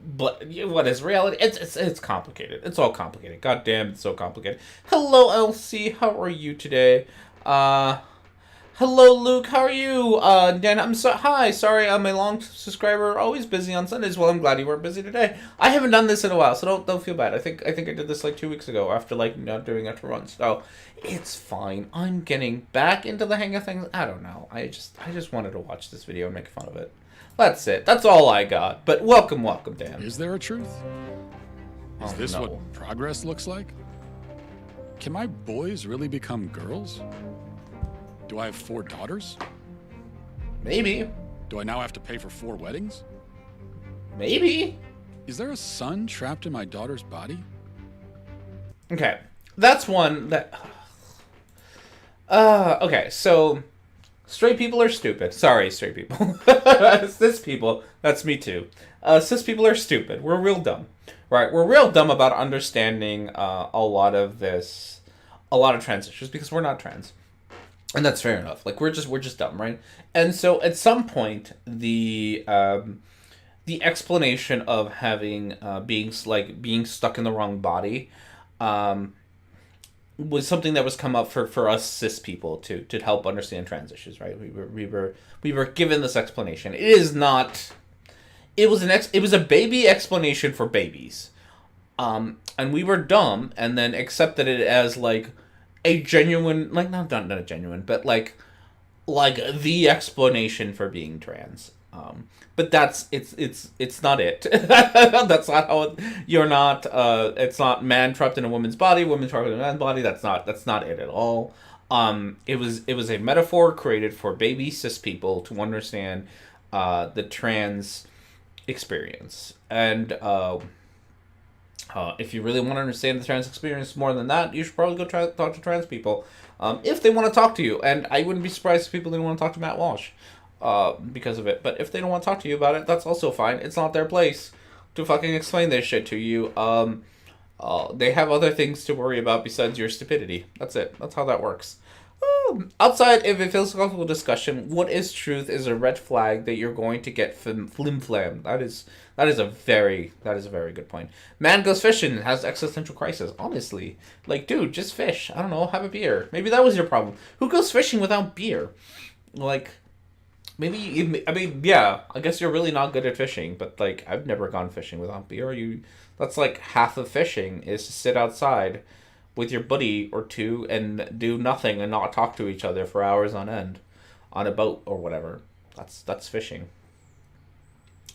but what is reality? It's complicated. It's all complicated. God damn, it's so complicated. Hello, LC. How are you today? Hello, Luke. How are you? Dan, hi. Sorry, I'm a long subscriber. Always busy on Sundays. Well, I'm glad you weren't busy today. I haven't done this in a while, so don't feel bad. I think I did this like 2 weeks ago after like not doing it for once. So it's fine. I'm getting back into the hang of things. I don't know. I just wanted to watch this video and make fun of it. That's it. That's all I got. But welcome, Dan. Is there a truth? Is this no. what progress looks like? Can my boys really become girls? Do I have 4 daughters? Maybe. Do I now have to pay for 4 weddings? Maybe. Is there a son trapped in my daughter's body? Okay. That's one that... okay, so... Straight people are stupid. Sorry, straight people. Cis people, that's me too. Cis people are stupid. We're real dumb. Right? We're real dumb about understanding a lot of trans issues because we're not trans. And that's fair enough. Like we're just dumb, right? And so at some point the explanation of having being stuck in the wrong body was something that was come up for us cis people to help understand trans issues, right? We were given this explanation. It was a baby explanation for babies. And we were dumb and then accepted it as like a genuine, like not a genuine, but like the explanation for being trans. But it's not it. That's not how you're not. It's not man trapped in a woman's body, woman trapped in a man's body. That's not it at all. It was a metaphor created for baby cis people to understand the trans experience. And if you really want to understand the trans experience more than that, you should probably go talk to trans people if they want to talk to you. And I wouldn't be surprised if people didn't want to talk to Matt Walsh. Because of it. But if they don't want to talk to you about it, that's also fine. It's not their place to fucking explain this shit to you. They have other things to worry about besides your stupidity. That's it. That's how that works. Outside of a philosophical discussion, what is truth is a red flag that you're going to get flim-flam. That is a very good point. Man goes fishing and has existential crisis. Honestly. Like, dude, just fish. I don't know, have a beer. Maybe that was your problem. Who goes fishing without beer? Like... Maybe, I mean, yeah, I guess you're really not good at fishing, but, like, I've never gone fishing without beer. That's, like, half of fishing is to sit outside with your buddy or two and do nothing and not talk to each other for hours on end on a boat or whatever. That's fishing.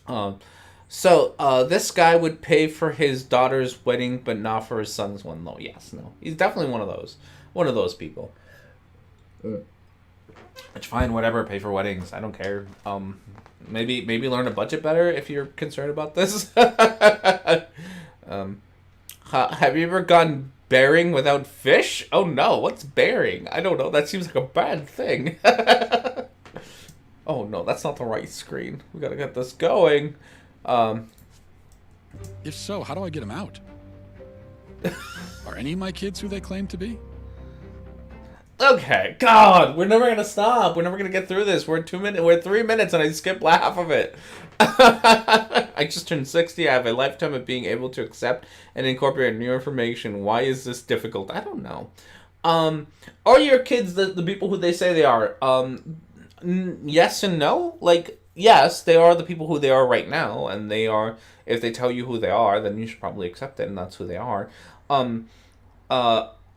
So, this guy would pay for his daughter's wedding, but not for his son's one, though. Yes, no. He's definitely one of those people. It's fine, whatever, pay for weddings. I don't care. Maybe learn a budget better if you're concerned about this. Have you ever gone bearing without fish? Oh no, what's bearing? I don't know, that seems like a bad thing. Oh no, that's not the right screen. We gotta get this going. If so, how do I get them out? Are any of my kids who they claim to be? Okay, God, we're never gonna stop. We're never gonna get through this. We're at 2 minutes. We're at 3 minutes, and I skipped half of it. I just turned 60. I have a lifetime of being able to accept and incorporate new information. Why is this difficult? I don't know. Are your kids the people who they say they are? Yes and no. Like, yes, they are the people who they are right now, and they are. If they tell you who they are, then you should probably accept it, and that's who they are.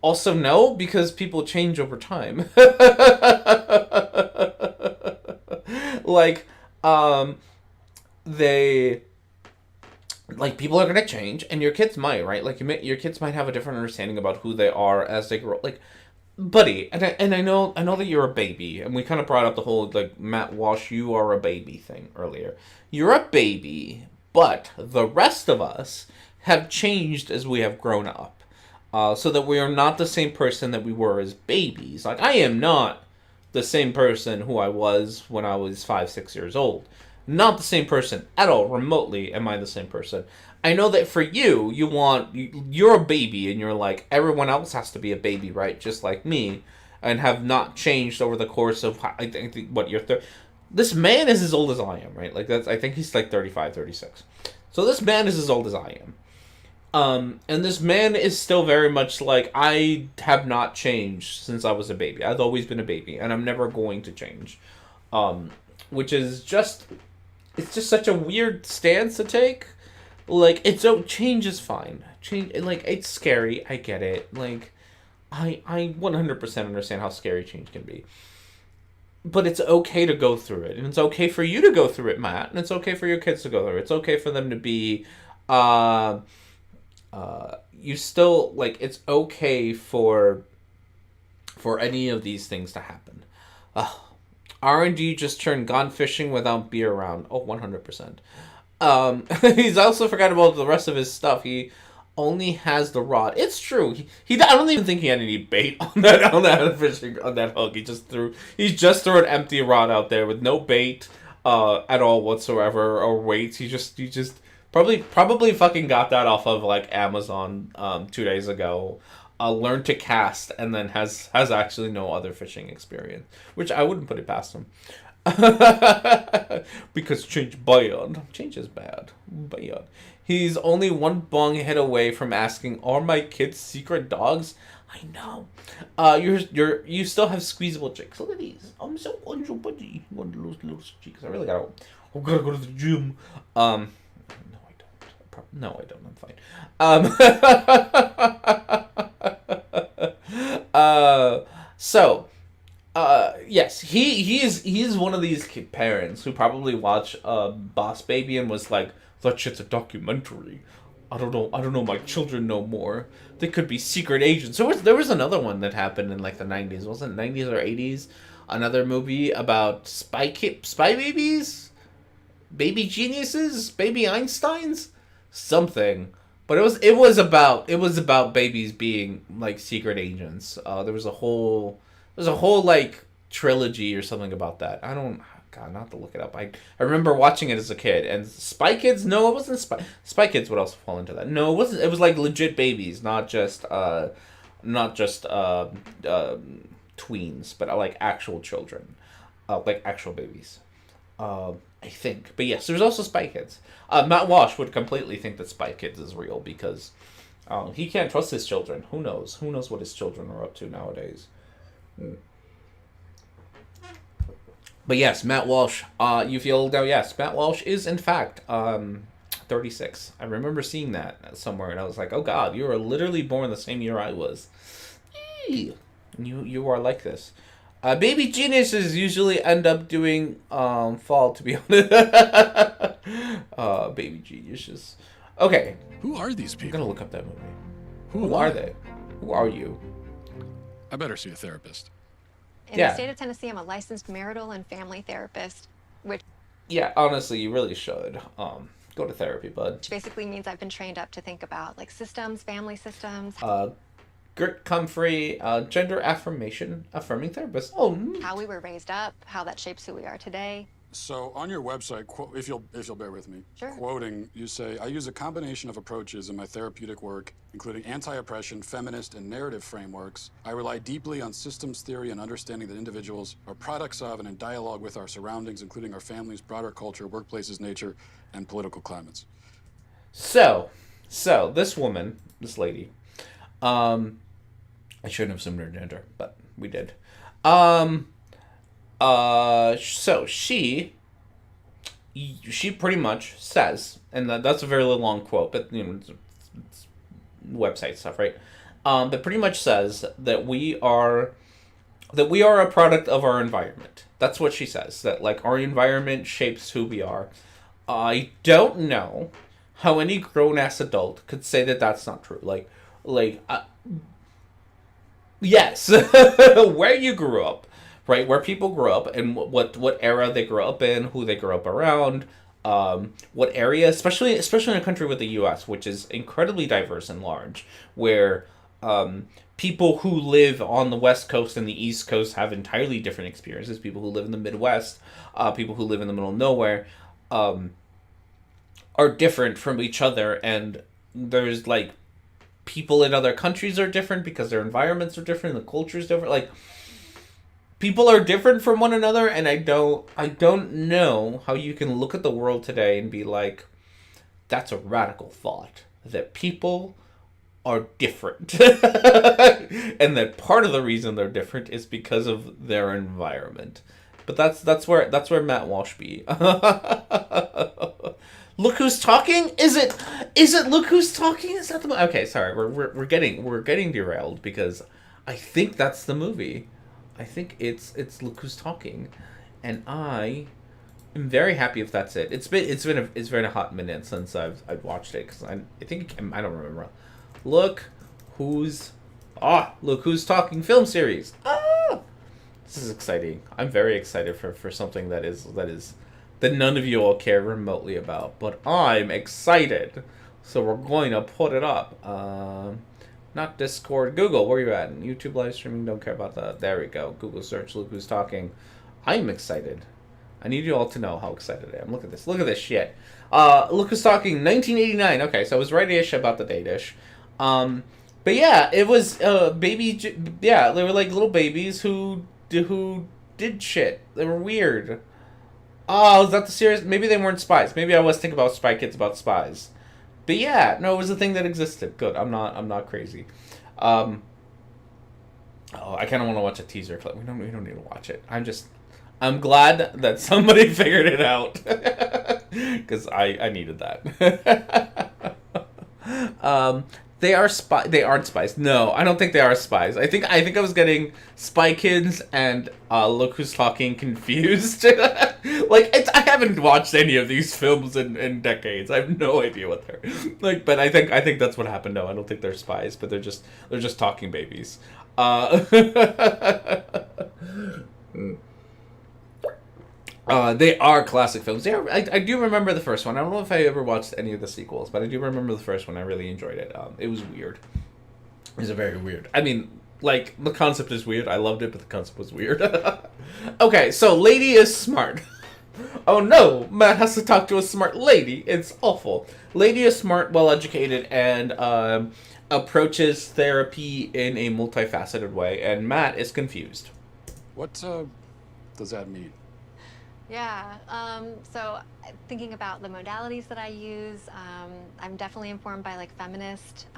Also, no, because people change over time. People are gonna change, and your kids might, right? Like, your kids might have a different understanding about who they are as they grow. Like, buddy, and I know that you're a baby, and we kind of brought up the whole, like, Matt Walsh, you are a baby thing earlier. You're a baby, but the rest of us have changed as we have grown up. So that we are not the same person that we were as babies. Like, I am not the same person who I was when I was 5, 6 years old. Not the same person at all. Remotely am I the same person. I know that for you, you're a baby, and you're like, everyone else has to be a baby, right? Just like me. and have not changed over the course of, I think, what, this man is as old as I am, right? Like, I think he's like 35, 36. So this man is as old as I am. And this man is still very much like, I have not changed since I was a baby. I've always been a baby, and I'm never going to change. Which is just, it's just such a weird stance to take. Like, change is fine. Change, like, it's scary, I get it. Like, I 100% understand how scary change can be. But it's okay to go through it. And it's okay for you to go through it, Matt. And it's okay for your kids to go through it. It's okay for them to be... you still... Like, it's okay for any of these things to happen. R&D just turned gone fishing without beer around. Oh, 100%. He's also forgot about the rest of his stuff. He only has the rod. It's true. I don't even think he had any bait on that fishing on that hook. He just threw an empty rod out there with no bait at all whatsoever or weights. He just probably fucking got that off of like Amazon 2 days ago. Learned to cast and then has actually no other fishing experience, which I wouldn't put it past him. Because change is bad. He's only one bong hit away from asking, "Are my kids secret dogs?" I know. You still have squeezable chicks. Look at these. I'm so buddy. One of those little cheeks. I'm gotta go to the gym. No, I don't. I'm fine. Yes, he is one of these parents who probably watch Boss Baby and was like, that shit's a documentary. I don't know my children no more. They could be secret agents. There was another one that happened in like the 90s. Wasn't it 90s or 80s? Another movie about spy babies? Baby geniuses? Baby Einsteins? Something. But it was about babies being like secret agents. There was a whole like trilogy or something about that. God, not to look it up. I remember watching it as a kid. And Spy Kids? No, it wasn't Spy Kids would also fall into that. No, it wasn't. It was like legit babies, not just tweens, but like actual children, like actual babies. I think. But yes, there's also Spy Kids. Matt Walsh would completely think that Spy Kids is real because he can't trust his children. Who knows? Who knows what his children are up to nowadays? But yes, Matt Walsh. You feel now? Yes, Matt Walsh is in fact 36. I remember seeing that somewhere, and I was like, "Oh God, you were literally born the same year I was." You are like this. Baby geniuses usually end up doing fall. To be honest, baby geniuses. Okay. Who are these people? I'm gonna look up that movie. Who are they? Who are you? I better see a therapist. In the state of Tennessee, I'm a licensed marital and family therapist, which... Yeah, honestly, you really should. Go to therapy, bud. Which basically means I've been trained up to think about, like, systems, family systems. Gert Comfrey, gender affirming therapist. Oh, how we were raised up, how that shapes who we are today. So on your website, if you'll bear with me, sure. Quoting, you say, "I use a combination of approaches in my therapeutic work, including anti-oppression, feminist, and narrative frameworks. I rely deeply on systems theory and understanding that individuals are products of and in dialogue with our surroundings, including our families, broader culture, workplaces, nature, and political climates." So this lady, I shouldn't have assumed her gender, but we did. So she pretty much says, and that's a very long quote, but it's website stuff, right? That pretty much says that we are a product of our environment. That's what she says. That like our environment shapes who we are. I don't know how any grown-ass adult could say that that's not true. Yes, where you grew up. Right, where people grew up and what era they grew up in, who they grew up around, what area, especially in a country with the U.S., which is incredibly diverse and large, where people who live on the West Coast and the East Coast have entirely different experiences. People who live in the Midwest, people who live in the middle of nowhere, are different from each other, and there's like people in other countries are different because their environments are different, the culture is different, like. people are different from one another, and I don't know how you can look at the world today and be like, that's a radical thought, that people are different. And that part of the reason they're different is because of their environment. But that's where Matt Walsh be. Look Who's Talking? Is it Look Who's Talking? Is that the okay, sorry. We're getting derailed because I think that's the movie. I think it's Look Who's Talking, and I am very happy if that's it. It's been a hot minute since I've watched it because I think I don't remember. Look Who's Talking film series. This is exciting. I'm very excited for something that none of you all care remotely about, but I'm excited. So we're going to put it up. Not Discord, Google. Where you at? YouTube live streaming. Don't care about that. There we go. Google search. Look Who's Talking. I'm excited. I need you all to know how excited I am. Look at this. Look at this shit. Look Who's Talking. 1989. Okay, so I was right-ish about the date-ish. But yeah, it was yeah, they were like little babies who did shit. They were weird. Oh, is that the series? Maybe they weren't spies. Maybe I was thinking about Spy Kids about spies. But yeah, no, it was a thing that existed. Good. I'm not crazy. I kind of want to watch a teaser clip. We don't need to watch it. I'm glad that somebody figured it out because I needed that. They aren't spies. No, I don't think they are spies. I think I was getting Spy Kids and Look Who's Talking confused. I haven't watched any of these films in decades. I have no idea what they're like. But I think that's what happened. No, I don't think they're spies. But they're just talking babies. They are classic films. I do remember the first one. I don't know if I ever watched any of the sequels, but I do remember the first one. I really enjoyed it. It was weird. It was very weird. I mean, like, the concept is weird. I loved it, but the concept was weird. Okay, so lady is smart. Oh no, Matt has to talk to a smart lady. It's awful. Lady is smart, well-educated, and approaches therapy in a multifaceted way, and Matt is confused. What does that mean? Yeah, so thinking about the modalities that I use, I'm definitely informed by like feminist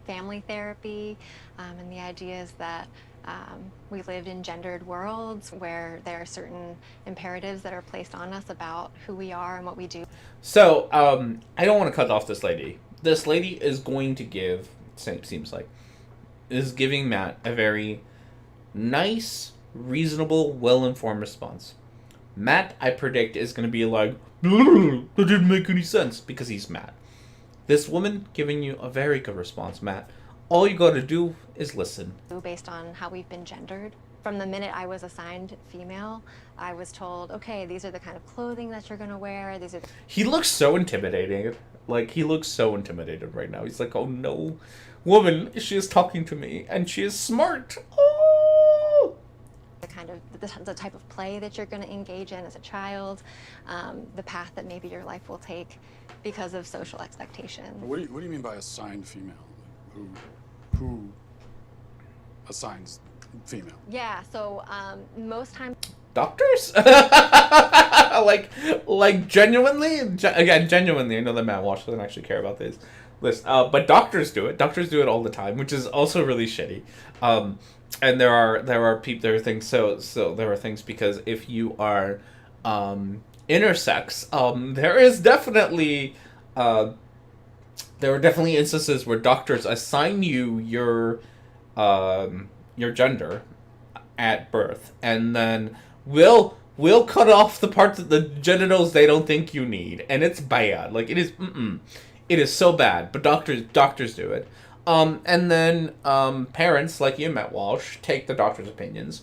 family therapy, and the idea is that we live in gendered worlds where there are certain imperatives that are placed on us about who we are and what we do. So, I don't want to cut off this lady. This lady is going to give, seems like, is giving Matt a very nice, reasonable, well-informed response. Matt, I predict, is going to be like, that didn't make any sense, because he's Matt. This woman giving you a very good response, Matt. All you got to do is listen. Based on how we've been gendered. From the minute I was assigned female, I was told, okay, these are the kind of clothing that you're going to wear. He looks so intimidating. Like, he looks so intimidated right now. He's like, oh no, woman, she is talking to me, and she is smart. Oh! The type of play that you're going to engage in as a child, the path that maybe your life will take because of social expectations. What do you mean by assigned female? Who assigns female? Yeah, so most times... Doctors? like genuinely? Again, genuinely, I know that Matt Walsh doesn't actually care about this. But doctors do it. Doctors do it all the time, which is also really shitty. And there are things. So there are things because if you are intersex, there is definitely there are definitely instances where doctors assign you your gender at birth, and then we'll cut off the parts of the genitals they don't think you need, and it's bad. Like, it is. It is so bad. But doctors do it. And then parents like you, Matt Walsh, take the doctor's opinions,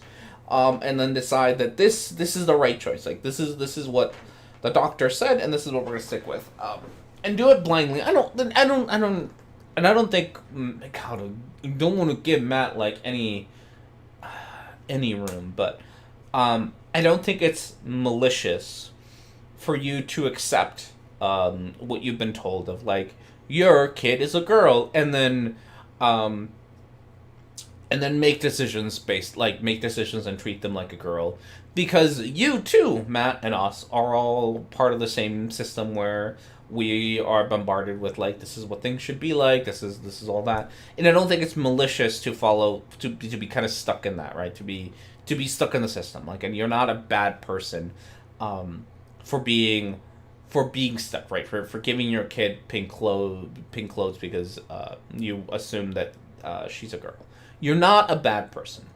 and then decide that this is the right choice. Like, this is what the doctor said, and this is what we're gonna stick with. And do it blindly. I don't think. God, I don't want to give Matt like any room, but I don't think it's malicious for you to accept what you've been told of, like, your kid is a girl, and then and then make decisions and treat them like a girl, because you too, Matt, and us are all part of the same system where we are bombarded with like, this is what things should be like, this is all that. And I don't think it's malicious to be kind of stuck in that, right? To be stuck in the system, like, and you're not a bad person for being stuck, right? For giving your kid pink clothes because you assume that she's a girl. You're not a bad person.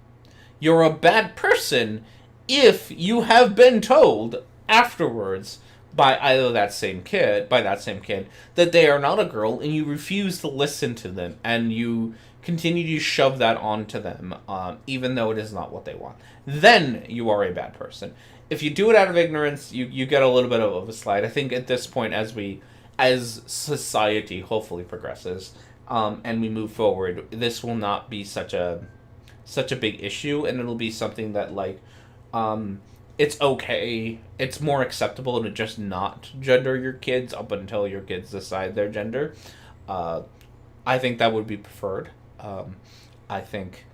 You're a bad person if you have been told afterwards by that same kid that they are not a girl, and you refuse to listen to them, and you continue to shove that onto them, even though it is not what they want. Then you are a bad person. If you do it out of ignorance, you get a little bit of a slide. I think at this point, as society hopefully progresses, and we move forward, this will not be such a big issue, and it'll be something that, like, it's okay. It's more acceptable to just not gender your kids up until your kids decide their gender. I think that would be preferred. I think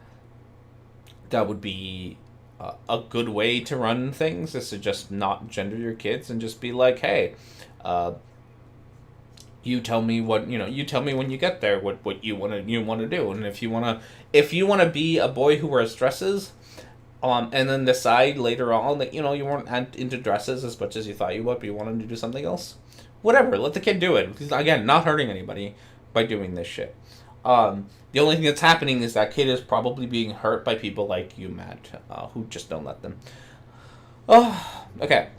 that would be a good way to run things, is to just not gender your kids and just be like, hey, you tell me when you get there what you want to do, and if you want to be a boy who wears dresses, and then decide later on that you weren't into dresses as much as you thought you would, but you wanted to do something else, whatever, let the kid do it. Because, again, not hurting anybody by doing this shit. The only thing that's happening is that kid is probably being hurt by people like you, Matt, who just don't let them. Oh, okay.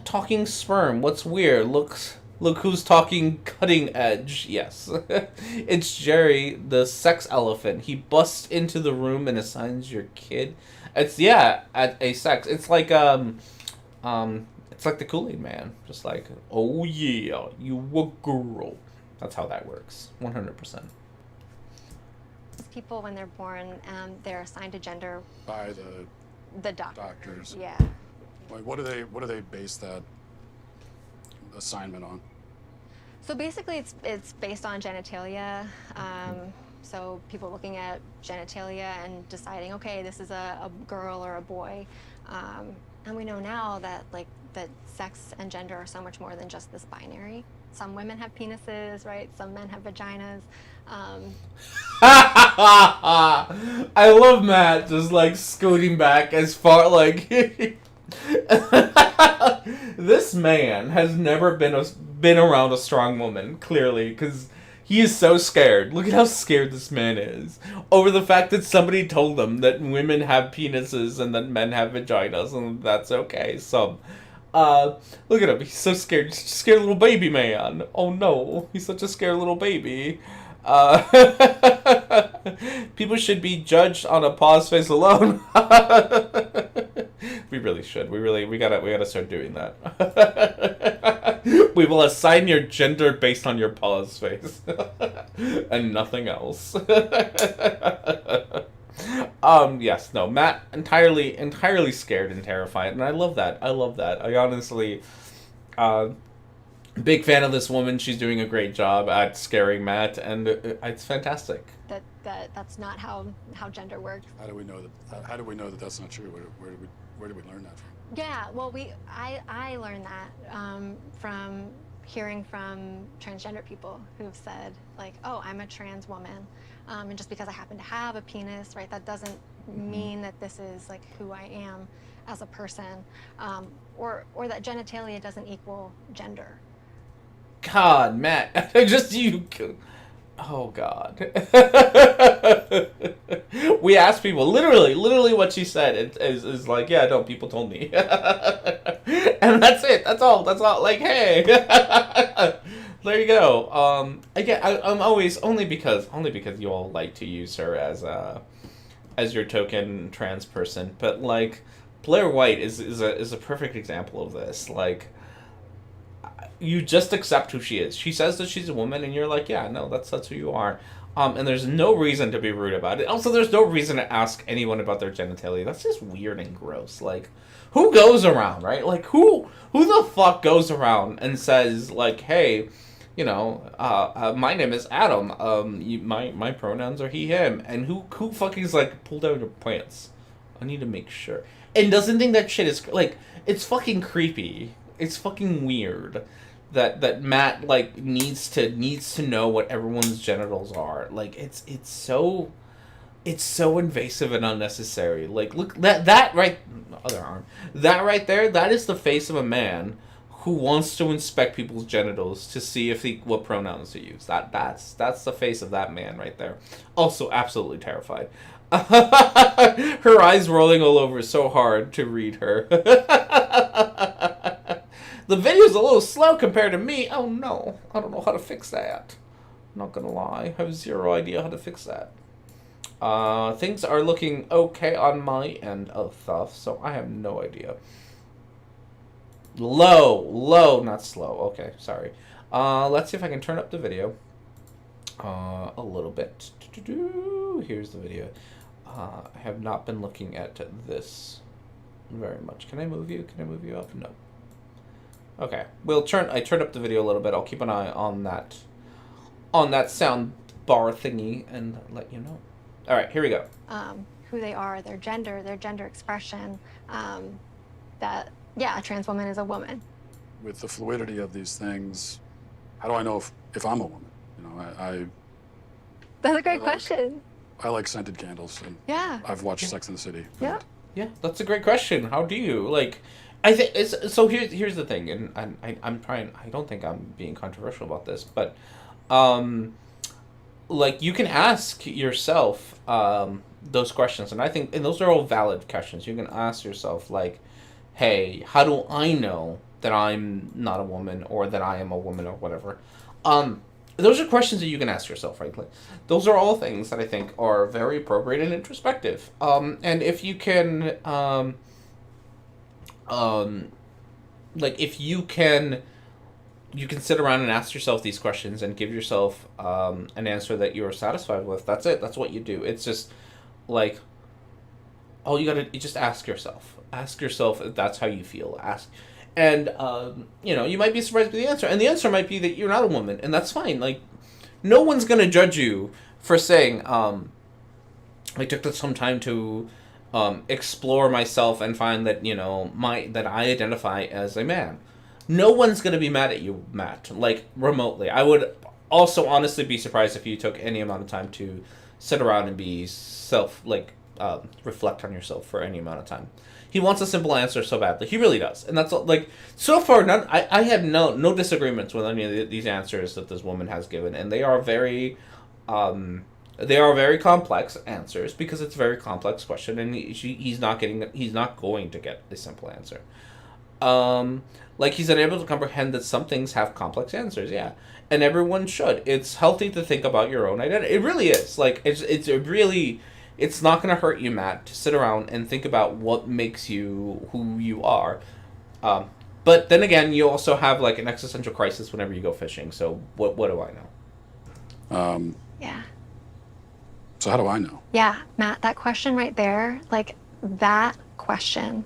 Talking sperm. What's weird? Look who's talking cutting edge. Yes. It's Jerry, the sex elephant. He busts into the room and assigns your kid. At a sex. It's like it's like the Kool-Aid Man. Just like, oh yeah, you a girl. That's how that works. 100%. People, when they're born, they're assigned a gender By the doctor. doctors. Yeah. Like, what do they base that assignment on? So basically, it's based on genitalia. So people looking at genitalia and deciding, okay, this is a girl or a boy. And we know now that that sex and gender are so much more than just this binary. Some women have penises, right? Some men have vaginas. I love Matt just like scooting back as far like this man has never been around a strong woman, clearly, because he is so scared. Look at how scared this man is over the fact that somebody told him that women have penises and that men have vaginas, and that's okay. So, look at him. He's so scared. He's a scared little baby man. Oh no, he's such a scared little baby. People should be judged on a pause face alone. We really should. We gotta start doing that. We will assign your gender based on your pause face, and nothing else. Yes, no, Matt entirely scared and terrified, and I love that. I honestly, big fan of this woman. She's doing a great job at scaring Matt, and it's fantastic. That's not how gender works. How do we know that that's not true? Where did we learn that from? Yeah, well, I learned that from hearing from transgender people who've said, like, oh, I'm a trans woman, and just because I happen to have a penis, right, that doesn't mean that this is like who I am as a person, or that genitalia doesn't equal gender. God, Matt, just you. Oh God. We asked people, literally what she said is like, yeah, no, people told me. And that's it. That's all. Like, hey. There you go. Again, I'm always only because you all like to use her as your token trans person, but like Blair White is a perfect example of this. Like, you just accept who she is. She says that she's a woman, and you're like, yeah, no, that's who you are. And there's no reason to be rude about it. Also, there's no reason to ask anyone about their genitalia. That's just weird and gross. Like, who goes around, right? Like, who the fuck goes around and says, like, hey, My name is Adam. My pronouns are he, him. And who fucking is like, pull down your pants? I need to make sure. And doesn't think that shit is, like, it's fucking creepy. It's fucking weird that Matt, like, needs to know what everyone's genitals are. Like, it's so invasive and unnecessary. Like, look, that right, other arm, that right there, that is the face of a man who wants to inspect people's genitals to see what pronouns to use. That's the face of that man right there. Also, absolutely terrified. Her eyes rolling all over so hard to read her. The video's a little slow compared to me. Oh no, I don't know how to fix that. I'm not gonna lie, I have zero idea how to fix that. Things are looking okay on my end of stuff, so I have no idea. Low, not slow. Okay, sorry. Let's see if I can turn up the video a little bit. Here's the video. I have not been looking at this very much. Can I move you? Can I move you up? No. Okay, I turned up the video a little bit. I'll keep an eye on that sound bar thingy and let you know. All right, here we go. Who they are, their gender expression. That, yeah, a trans woman is a woman. With the fluidity of these things, how do I know if I'm a woman? I That's a great question. I like scented candles, and Yeah. I've watched Sex and the City. Yeah. Yeah, that's a great question. How do you, like, I think it's, so here's the thing, and I'm trying, I don't think I'm being controversial about this, but like, you can ask yourself those questions, and I think, and those are all valid questions. You can ask yourself, like, hey, how do I know that I'm not a woman, or that I am a woman, or whatever? Those are questions that you can ask yourself, right? Like, those are all things that I think are very appropriate and introspective. And if you can, like, if you can sit around and ask yourself these questions and give yourself an answer that you're satisfied with. That's it. That's what you do. It's just like, all you just ask yourself. Ask yourself if that's how you feel. Ask. And, you might be surprised by the answer. And the answer might be that you're not a woman. And that's fine. Like, no one's going to judge you for saying, I took some time to explore myself and find that, that I identify as a man. No one's going to be mad at you, Matt, like, remotely. I would also honestly be surprised if you took any amount of time to sit around and be reflect on yourself for any amount of time. He wants a simple answer so badly. He really does. And that's, like, so far, I have no disagreements with any of these answers that this woman has given. And they are very complex answers, because it's a very complex question, and he's not going to get a simple answer. Like, he's unable to comprehend that some things have complex answers, yeah. And everyone should. It's healthy to think about your own identity. It really is. Like, it's not going to hurt you, Matt, to sit around and think about what makes you who you are. But then again, you also have, like, an existential crisis whenever you go fishing, so what do I know? Yeah. So how do I know? Yeah, Matt, that question right there, like, that question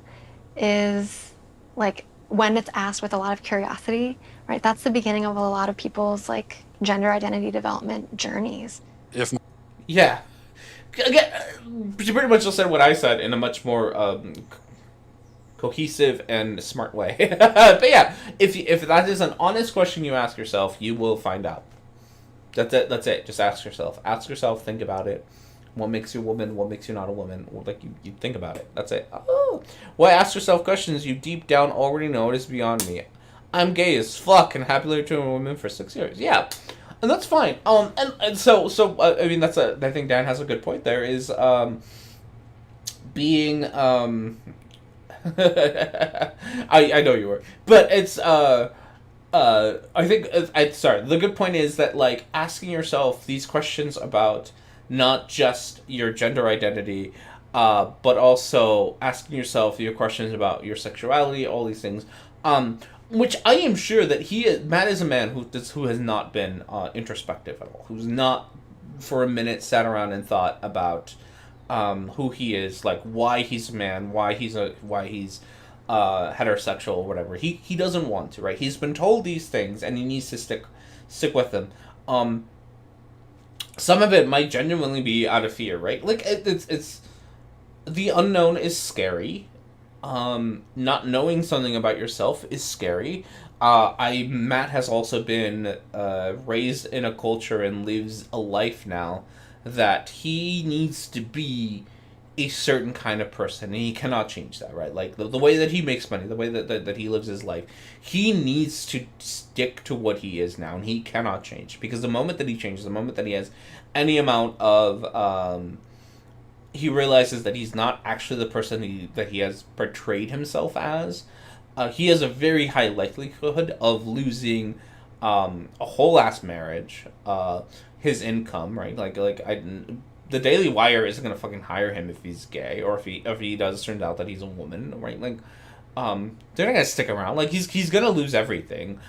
is, like, when it's asked with a lot of curiosity, right? That's the beginning of a lot of people's, like, gender identity development journeys. Yeah. Again, she pretty much just said what I said in a much more cohesive and smart way. But yeah, if that is an honest question you ask yourself, you will find out. That's it. Just ask yourself. Think about it. What makes you a woman? What makes you not a woman? Like, you think about it. That's it. Oh. Why ask yourself questions you deep down already know is beyond me. I'm gay as fuck and happily to a woman for 6 years. Yeah. And that's fine. And so I mean, I think Dan has a good point there, is being I know you were. But it's I think the good point is that, like, asking yourself these questions about not just your gender identity, but also asking yourself your questions about your sexuality, all these things, which I am sure that Matt is a man who has not been introspective at all, who's not for a minute sat around and thought about who he is, like, why he's a man, why he's heterosexual or whatever. He doesn't want to, right? He's been told these things, and he needs to stick with them. Some of it might genuinely be out of fear, right? Like it's the unknown is scary. Not knowing something about yourself is scary. Matt has also been raised in a culture and lives a life now that he needs to be a certain kind of person, and he cannot change that, right? Like the way that he makes money, the way that he lives his life, he needs to stick to what he is now, and he cannot change, because the moment that he changes, the moment that he has any amount of he realizes that he's not actually the person that he has portrayed himself as, he has a very high likelihood of losing a whole ass marriage, his income, right? The Daily Wire isn't gonna fucking hire him if he's gay, or if he does turns out that he's a woman, right? Like, they're not gonna stick around. Like, he's gonna lose everything.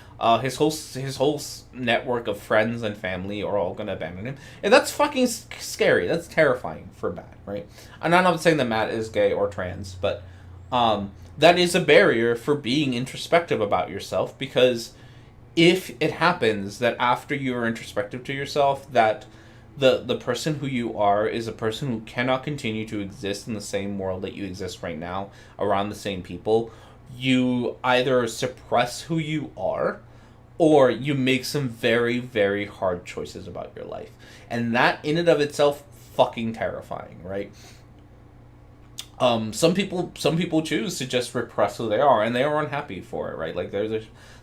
His whole network of friends and family are all gonna abandon him, and that's fucking scary. That's terrifying for Matt, right? And I'm not saying that Matt is gay or trans, but that is a barrier for being introspective about yourself, because if it happens that after you're introspective to yourself, that the person who you are is a person who cannot continue to exist in the same world that you exist right now, around the same people, you either suppress who you are, or you make some very, very hard choices about your life. And that in and of itself, fucking terrifying, right? Some people choose to just repress who they are, and they are unhappy for it, right? Like,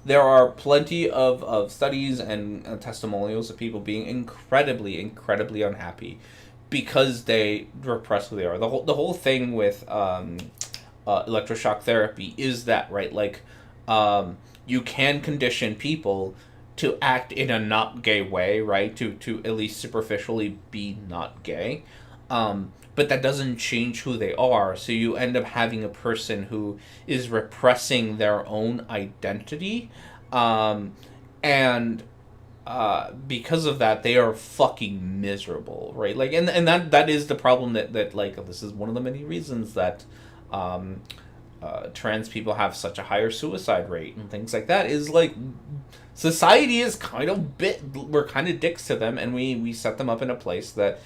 there are plenty of studies and testimonials of people being incredibly, incredibly unhappy because they repress who they are. The whole thing with electroshock therapy is that, right? Like, you can condition people to act in a not gay way, right? To at least superficially be not gay. But that doesn't change who they are, so you end up having a person who is repressing their own identity, and because of that, they are fucking miserable, right? Like, and that is the problem that like, this is one of the many reasons that trans people have such a higher suicide rate and things like that, is like, society is we're kind of dicks to them, and we set them up in a place that,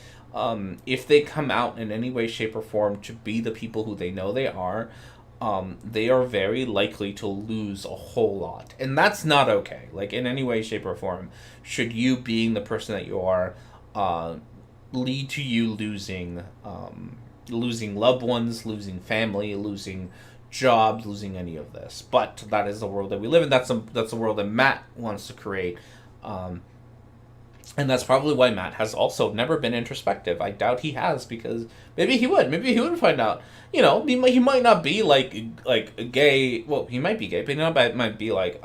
if they come out in any way, shape, or form to be the people who they know they are very likely to lose a whole lot. And that's not okay. Like, in any way, shape, or form, should you being the person that you are lead to you losing loved ones, losing family, losing jobs, losing any of this. But that is the world that we live in. That's the world that Matt wants to create. And that's probably why Matt has also never been introspective. I doubt he has, because maybe he would. Maybe he would find out. You know, he might not be like gay. Well, he might be gay, but he might be like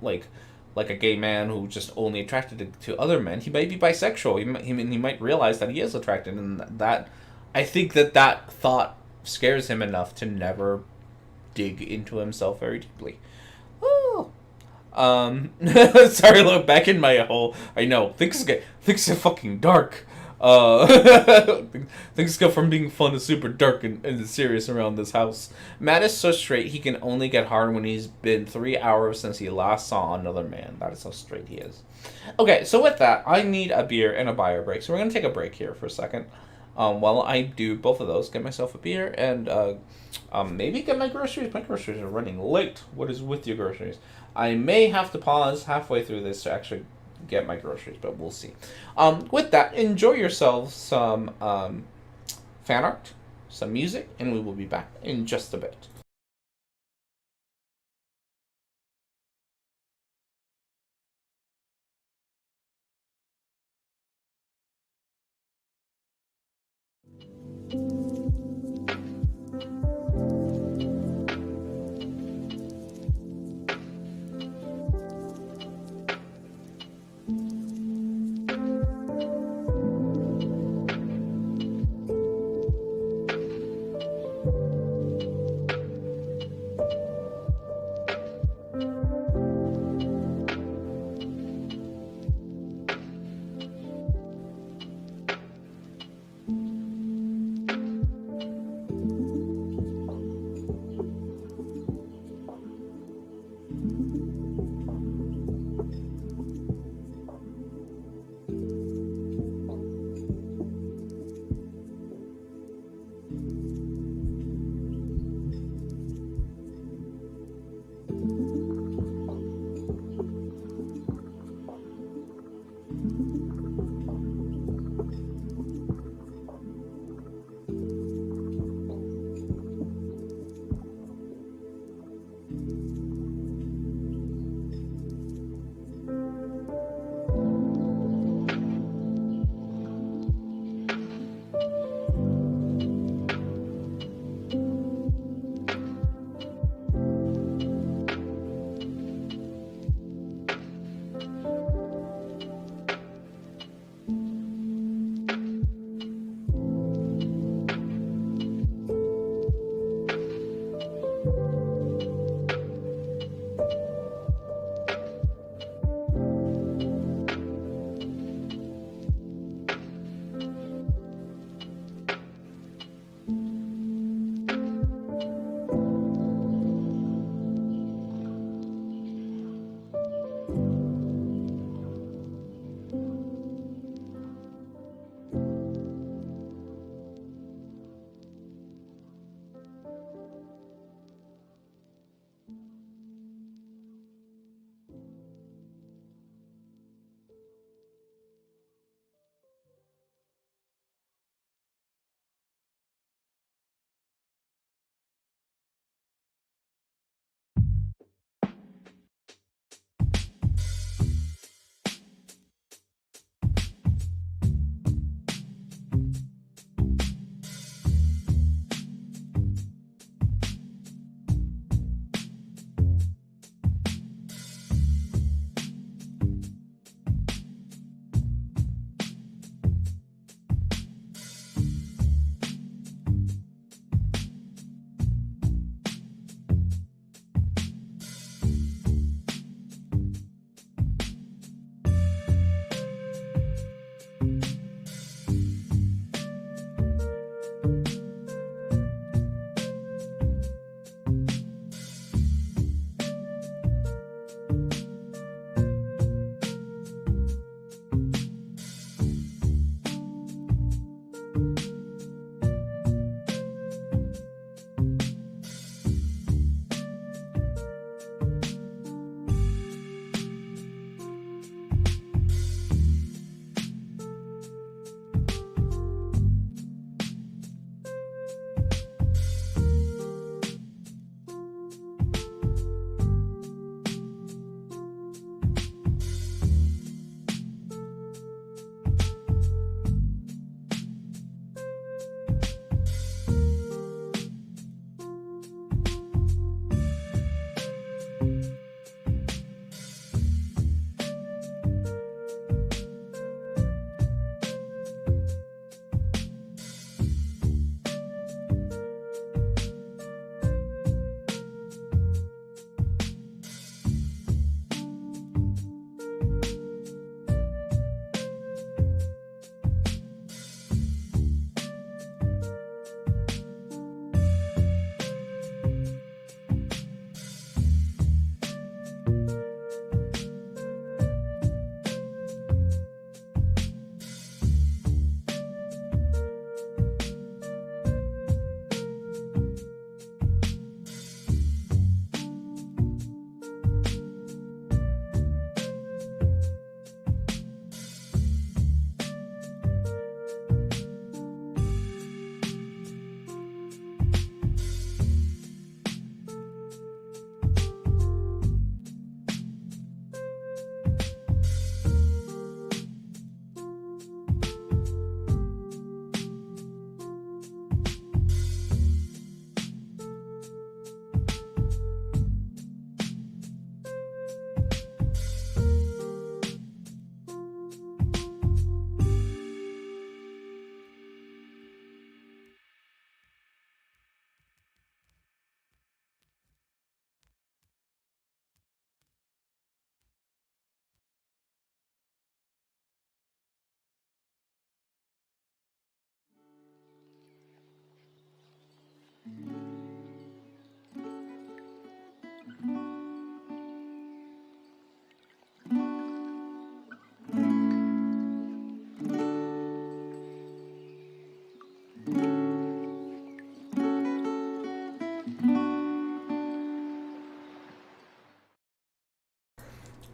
like a gay man who just only attracted to other men. He might be bisexual. He might realize that he is attracted, and that I think that thought scares him enough to never dig into himself very deeply. Oh. Sorry, look, back in my hole. I know, things get fucking dark. Things go from being fun to super dark and serious around this house. Matt is so straight, he can only get hard when he's been 3 hours since he last saw another man. That is how straight he is. Okay, so with that, I need a beer and a bio break, so we're gonna take a break here for a second. While I do both of those, get myself a beer and maybe get my groceries. My groceries are running late. What is with your groceries? I may have to pause halfway through this to actually get my groceries, but we'll see. With that, enjoy yourselves some fan art, some music, and we will be back in just a bit.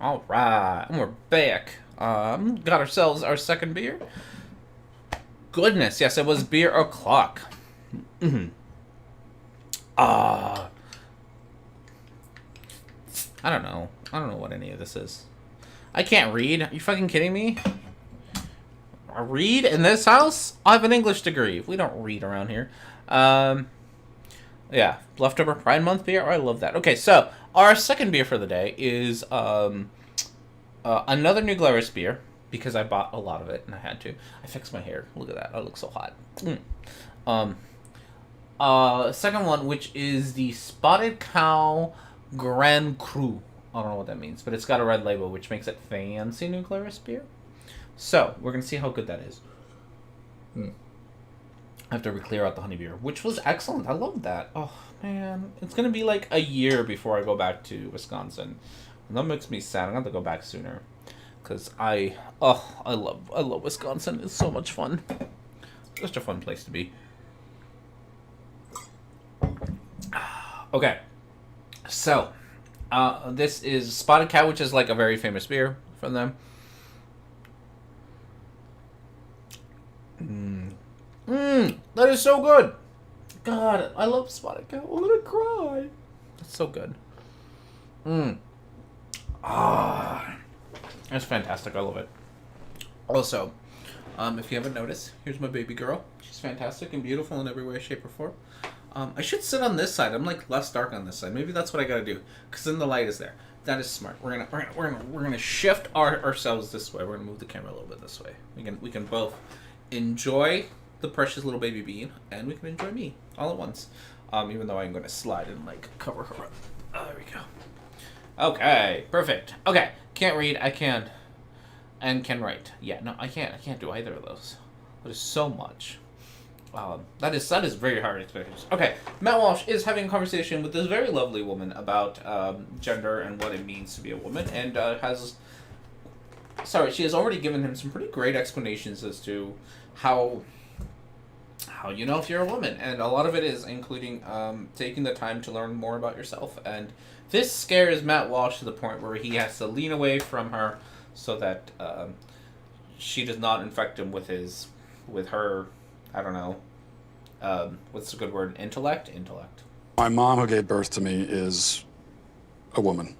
All right, and we're back. Got ourselves our second beer. Goodness, yes, it was beer o'clock. I don't know. I don't know what any of this is. I can't read. Are you fucking kidding me? I read in this house? I have an English degree. We don't read around here. Yeah, leftover Pride Month beer. Oh, I love that. Okay, so our second beer for the day is another New Glarus beer because I bought a lot of it and I had to. I fixed my hair. Look at that. I look so hot. Second one, which is the Spotted Cow Grand Cru. I don't know what that means, but it's got a red label, which makes it fancy New Glarus beer. So, we're going to see how good that is. After we clear out the honey beer, which was excellent. I love that. Oh, man. It's going to be like a year before I go back to Wisconsin. And that makes me sad. I'm going to have to go back sooner. Because I love Wisconsin. It's so much fun. Such a fun place to be. Okay. So, this is Spotted Cow, which is like a very famous beer from them. That is so good. God, I love Spotted Cow. I'm gonna cry. That's so good. That's fantastic. I love it. Also, if you haven't noticed, here's my baby girl. She's fantastic and beautiful in every way, shape, or form. I should sit on this side. I'm like less dark on this side. Maybe that's what I gotta do, because then the light is there. That is smart. We're gonna shift ourselves this way. We're gonna move the camera a little bit this way. We can both enjoy the precious little baby bean, and we can enjoy me all at once. Even though I'm gonna slide and like cover her up. Oh, there we go. Okay, perfect. Okay, can't read. I can, and can write. Yeah, no, I can't. I can't do either of those. That is so much. That is very hard expectations. Okay, Matt Walsh is having a conversation with this very lovely woman about gender and what it means to be a woman, and she has already given him some pretty great explanations as to how you know if you're a woman, and a lot of it is including taking the time to learn more about yourself. And this scares Matt Walsh to the point where he has to lean away from her so that she does not infect him with her. I don't know. What's a good word? Intellect. My mom, who gave birth to me, is a woman,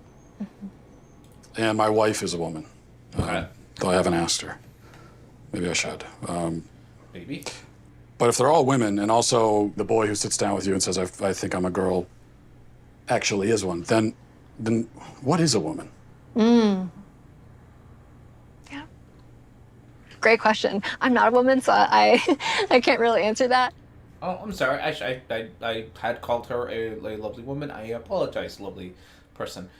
and my wife is a woman. Okay. Though I haven't asked her. Maybe I should. Maybe. But if they're all women, and also the boy who sits down with you and says, I think I'm a girl, actually is one, then what is a woman? Yeah. Great question. I'm not a woman, so I can't really answer that. Oh, I'm sorry. I had called her a lovely woman. I apologize, lovely person.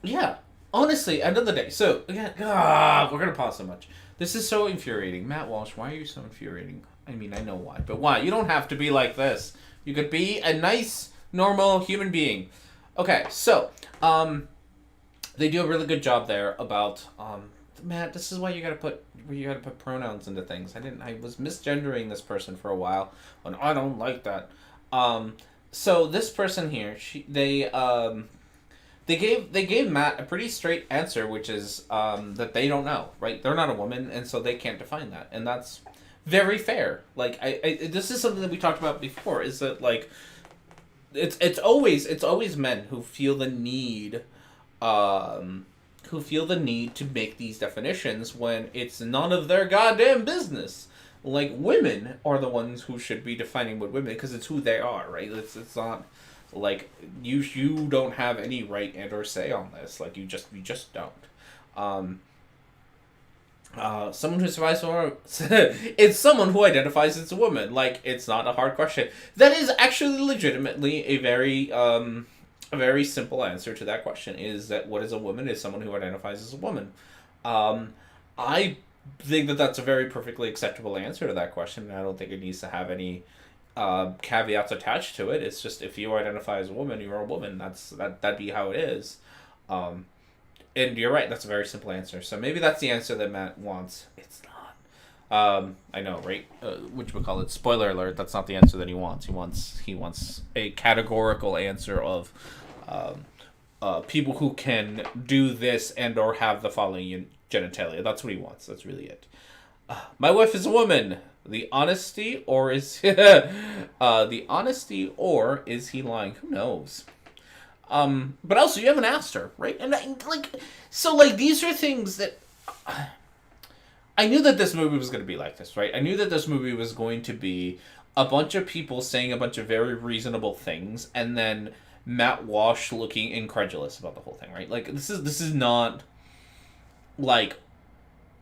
Yeah. Honestly, end of the day. So, again, we're going to pause so much. This is so infuriating. Matt Walsh, why are you so infuriating? I mean, I know why, but why? You don't have to be like this. You could be a nice, normal human being. Okay, so, they do a really good job there about, Matt, this is why you gotta put pronouns into things. I was misgendering this person for a while, and I don't like that. So this person here, They gave Matt a pretty straight answer, which is that they don't know, right? They're not a woman, and so they can't define that, and that's very fair. Like this is something that we talked about before. Is that like it's always men who feel the need, to make these definitions when it's none of their goddamn business. Like women are the ones who should be defining what women, because it's who they are, right? It's not. Like you don't have any right and or say on this. Like you just don't. Someone who survives it's someone who identifies as a woman. Like it's not a hard question. That is actually legitimately a very simple answer to that question. Is that what is a woman? Is someone who identifies as a woman. I think that that's a very perfectly acceptable answer to that question. And I don't think it needs to have any caveats attached to it. It's just if you identify as a woman, you're a woman. That'd be how it is. And you're right, that's a very simple answer. So maybe that's the answer that Matt wants. It's not. I know, right? Whatchamacallit, spoiler alert, that's not the answer that he wants. He wants a categorical answer of people who can do this and or have the following genitalia. That's what he wants. That's really it. My wife is a woman. The honesty, or is the honesty, or is he lying? Who knows? But also you haven't asked her, right? And these are things that I knew that this movie was going to be like this, right? I knew that this movie was going to be a bunch of people saying a bunch of very reasonable things, and then Matt Walsh looking incredulous about the whole thing, right? Like this is not like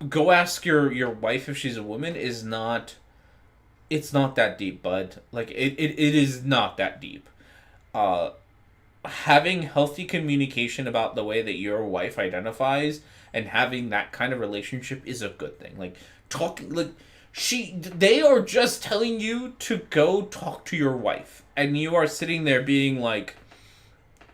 go ask your wife if she's a woman is not. It's not that deep, bud. Like it is not that deep. Having healthy communication about the way that your wife identifies and having that kind of relationship is a good thing. Like talking, like they are just telling you to go talk to your wife, and you are sitting there being like,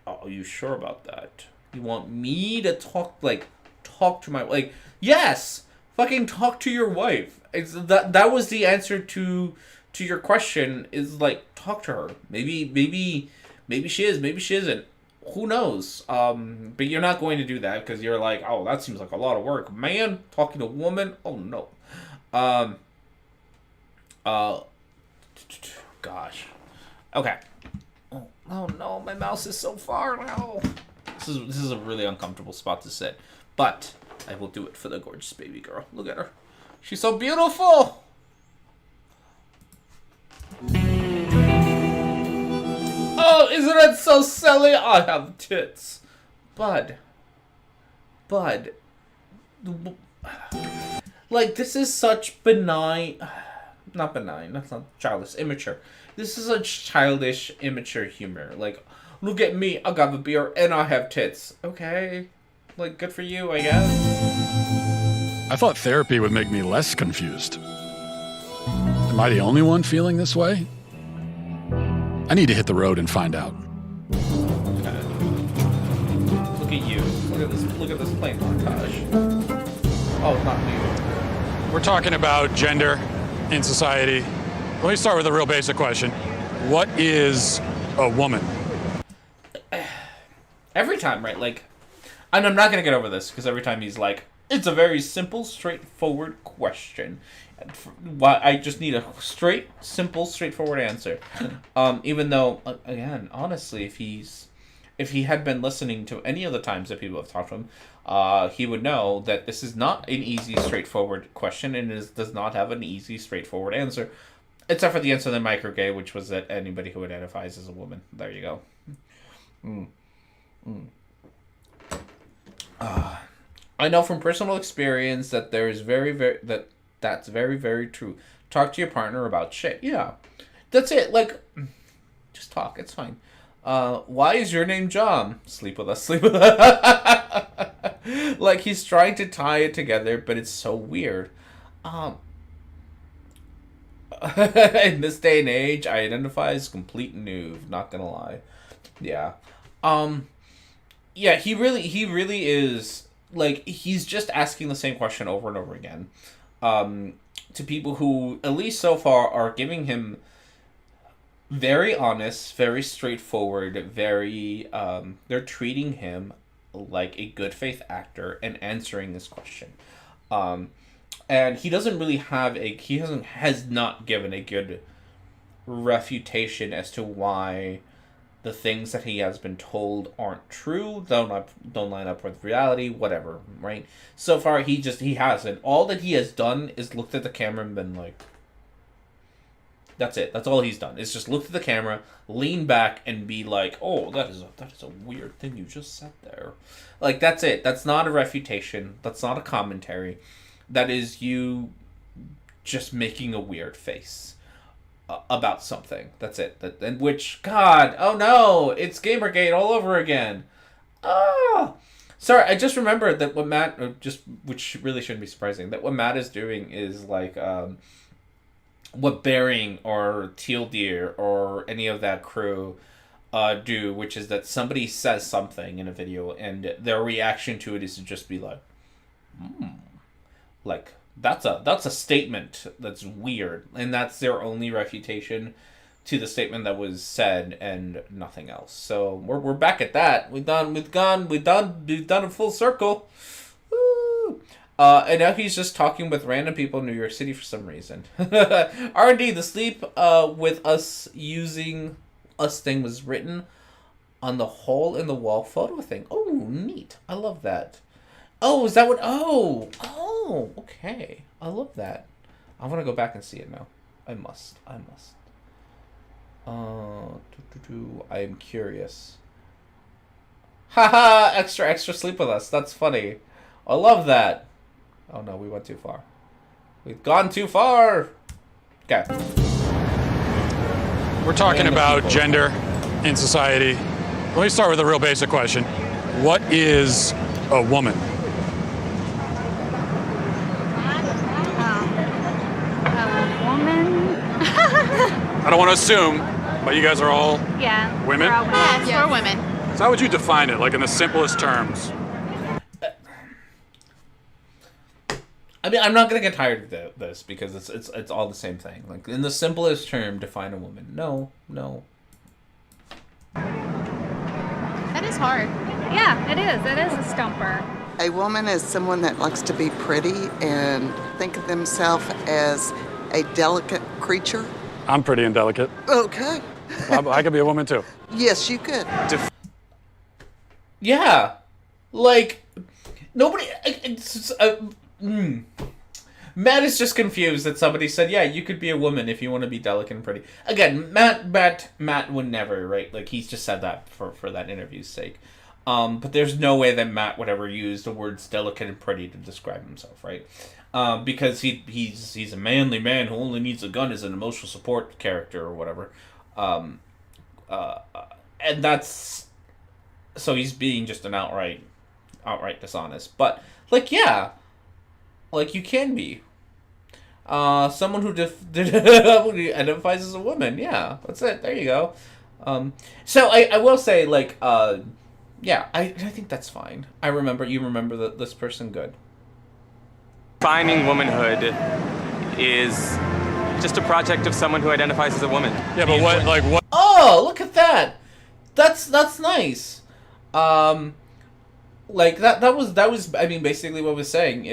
"Oh, are you sure about that? You want me to talk to my like yes, fucking talk to your wife." It's that was the answer to your question is like talk to her. Maybe she is, maybe she isn't. Who knows? But you're not going to do that because you're like, oh, that seems like a lot of work. Man, talking to a woman? Oh, no. Gosh. Okay. Oh, no, my mouse is so far now. This is a really uncomfortable spot to sit. But I will do it for the gorgeous baby girl. Look at her. She's so beautiful. Oh, isn't it so silly? I have tits. Bud. Like, this is such benign... Not benign, that's not childish. Immature. This is such childish, immature humor. Like, look at me, I got a beer and I have tits. Okay. Like, good for you, I guess. I thought therapy would make me less confused. Am I the only one feeling this way? I need to hit the road and find out. Okay. Look at you. Look at this plane montage. Oh, not you. We're talking about gender in society. Let me start with a real basic question. What is a woman? Every time, right? Like, and I'm not going to get over this because every time he's like, it's a very simple, straightforward question. Why I just need a simple, straightforward answer. Even though, again, honestly, if he had been listening to any of the times that people have talked to him, he would know that this is not an easy, straightforward question, and does not have an easy, straightforward answer, except for the answer that Mike gave, which was that anybody who identifies as a woman. There you go. I know from personal experience that there is that's very, very true. Talk to your partner about shit. Yeah. That's it. Like, just talk. It's fine. Why is your name John? Sleep with us. Like, he's trying to tie it together, but it's so weird. In this day and age, I identify as complete noob. Not gonna lie. Yeah. Yeah, he really is, like, he's just asking the same question over and over again. To people who, at least so far, are giving him very honest, very straightforward, very, they're treating him like a good faith actor and answering this question. And he doesn't really have has not given a good refutation as to why the things that he has been told aren't true, don't line up with reality, whatever, right? So far, he hasn't. All that he has done is looked at the camera and been like, that's it. That's all he's done. It's just looked at the camera, lean back, and be like, oh, that is a weird thing you just said there. Like, that's it. That's not a refutation. That's not a commentary. That is you just making a weird face about something. That's it. And which, God, oh no, it's Gamergate all over again. Ah, sorry, I just remembered that what Matt, which really shouldn't be surprising, that what Matt is doing is like what Bering or Teal Deer or any of that crew do, which is that somebody says something in a video and their reaction to it is to just be like, like, that's a statement that's weird, and that's their only refutation to the statement that was said and nothing else. So we're back at that. We've done a full circle. Woo! And now he's just talking with random people in New York City for some reason. R&D, the sleep with us using us thing was written on the hole in the wall photo thing. Oh, neat. I love that. Oh, is that what? Oh, okay. I love that. I want to go back and see it now. I must. I am curious. Haha, extra sleep with us. That's funny. I love that. Oh no, we went too far. We've gone too far. Okay. We're talking about gender in society. Let me start with a real basic question. What is a woman? A woman? I don't want to assume, but you guys are all women? We're all women. Yes, Yes. we're women. So how would you define it, like in the simplest terms? I mean, I'm not gonna get tired of this because it's all the same thing. Like, in the simplest term, define a woman. No. That is hard. Yeah, it is. It is a stumper. A woman is someone that likes to be pretty and think of themselves as a delicate creature. I'm pretty indelicate. Okay. I could be a woman too. Yes, you could. Yeah, like nobody. Matt is just confused that somebody said, "Yeah, you could be a woman if you want to be delicate and pretty." Again, Matt would never, right? Like, he's just said that for that interview's sake. But there's no way that Matt would ever use the words delicate and pretty to describe himself, right? Because he's a manly man who only needs a gun as an emotional support character or whatever. And that's, so he's being just an outright dishonest. But like, yeah, like, you can be someone who who identifies as a woman. Yeah, that's it. There you go. So I will say, like, yeah, I think that's fine. You remember this person good. Defining womanhood is just a project of someone who identifies as a woman. Yeah, but what? Oh, look at that. That's nice. Like, that was I mean, basically what I was saying.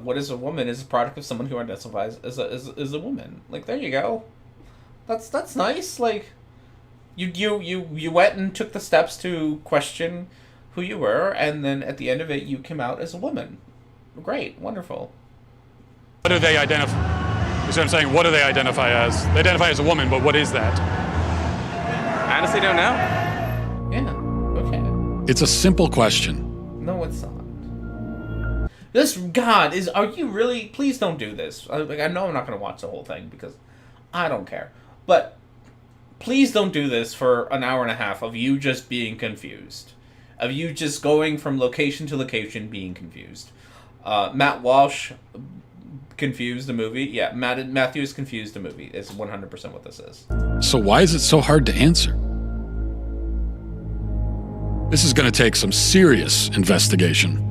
What is a woman is a product of someone who identifies as a woman. Like, there you go. That's nice. Like, you went and took the steps to question who you were, and then at the end of it you came out as a woman. Great, wonderful. What do they identify? You see what I'm saying? What do they identify as? They identify as a woman, but what is that? Honestly, don't know. Yeah. Okay. It's a simple question. No, it's not. Are you really? Please don't do this. I know I'm not going to watch the whole thing because I don't care. But please don't do this for an hour and a half of you just being confused. Of you just going from location to location being confused. Matt Walsh confused the movie. Yeah, Matthew is confused the movie. It's 100% what this is. So why is it so hard to answer? This is going to take some serious investigation.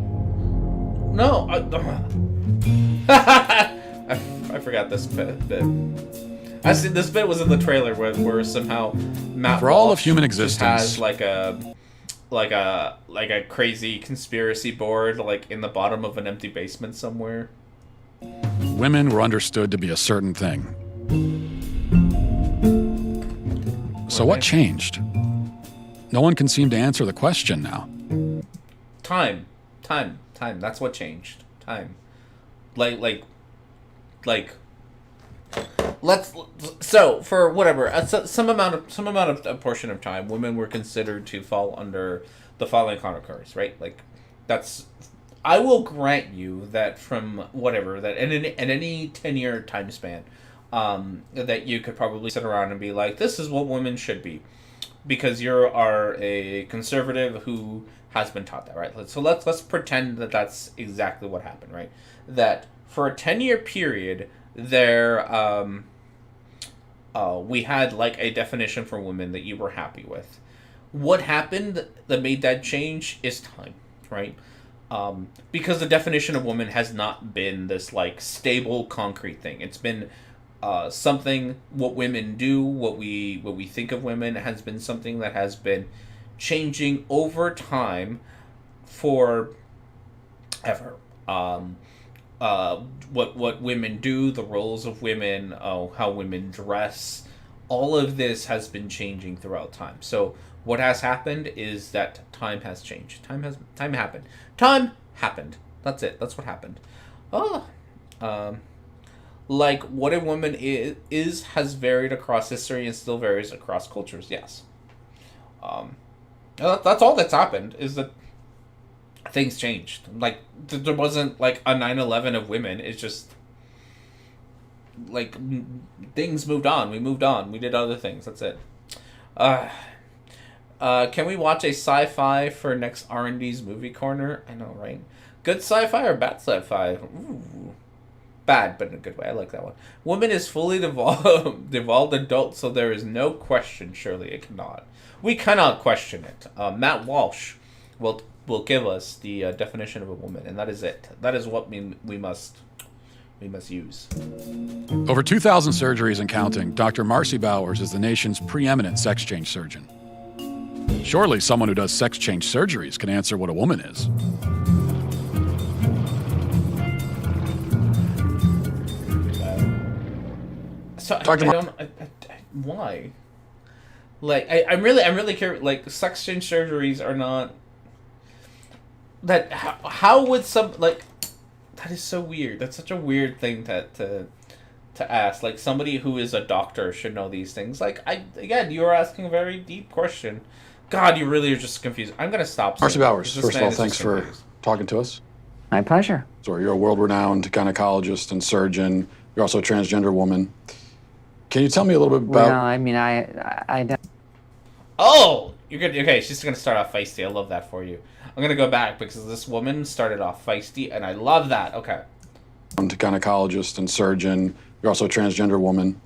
No, I forgot this bit. I see this bit was in the trailer where somehow Matt For all Walsh of human just existence, has like a crazy conspiracy board like in the bottom of an empty basement somewhere. women were understood to be a certain thing. So what changed? No one can seem to answer the question now. Time. That's what changed. Time. Like. So for whatever some amount of a portion of time, women were considered to fall under the following categories, right? Like, that's. I will grant you that from whatever that in any 10-year time span, that you could probably sit around and be like, this is what women should be, because you are a conservative who has been taught that, right? So let's pretend that that's exactly what happened, right? That for a 10-year period, there we had like a definition for women that you were happy with. What happened that made that change is time, right? Because the definition of woman has not been this like stable, concrete thing. It's been what women do, what we think of women, has been something that has been changing over time forever. What women do, the roles of women, how women dress, all of this has been changing throughout time. So what has happened is that time has changed. Time happened. Time happened. That's it. That's what happened. Like what a woman is has varied across history and still varies across cultures. Yes. That's all that's happened, is that things changed. Like there wasn't like a 9/11 of women. It's just like things moved on. We moved on. We did other things. That's it. Can we watch a sci-fi for next R&D's movie corner? I know, right? Good sci-fi or bad sci-fi? Ooh. Bad, but in a good way. I like that one. Woman is fully devolved adult, so there is no question. Surely it cannot. We cannot question it. Matt Walsh will give us the definition of a woman, and that is it. That is what we must use. Over 2,000 surgeries and counting, Dr. Marcy Bowers is the nation's preeminent sex change surgeon. Surely someone who does sex change surgeries can answer what a woman is. So why? Like I'm really curious. Like sex change surgeries are not that. How would some like that is so weird. That's such a weird thing to ask. Like somebody who is a doctor should know these things. Like you are asking a very deep question. God, you really are just confused. I'm gonna stop. Marcy Bowers, first of all, thanks for talking to us. My pleasure. So you're a world-renowned gynecologist and surgeon. You're also a transgender woman. Can you tell me a little bit about... Well, I mean, I Oh! You're good. Okay, she's going to start off feisty. I love that for you. I'm going to go back because this woman started off feisty, and I love that. Okay. Gynecologist and surgeon. You're also a transgender woman.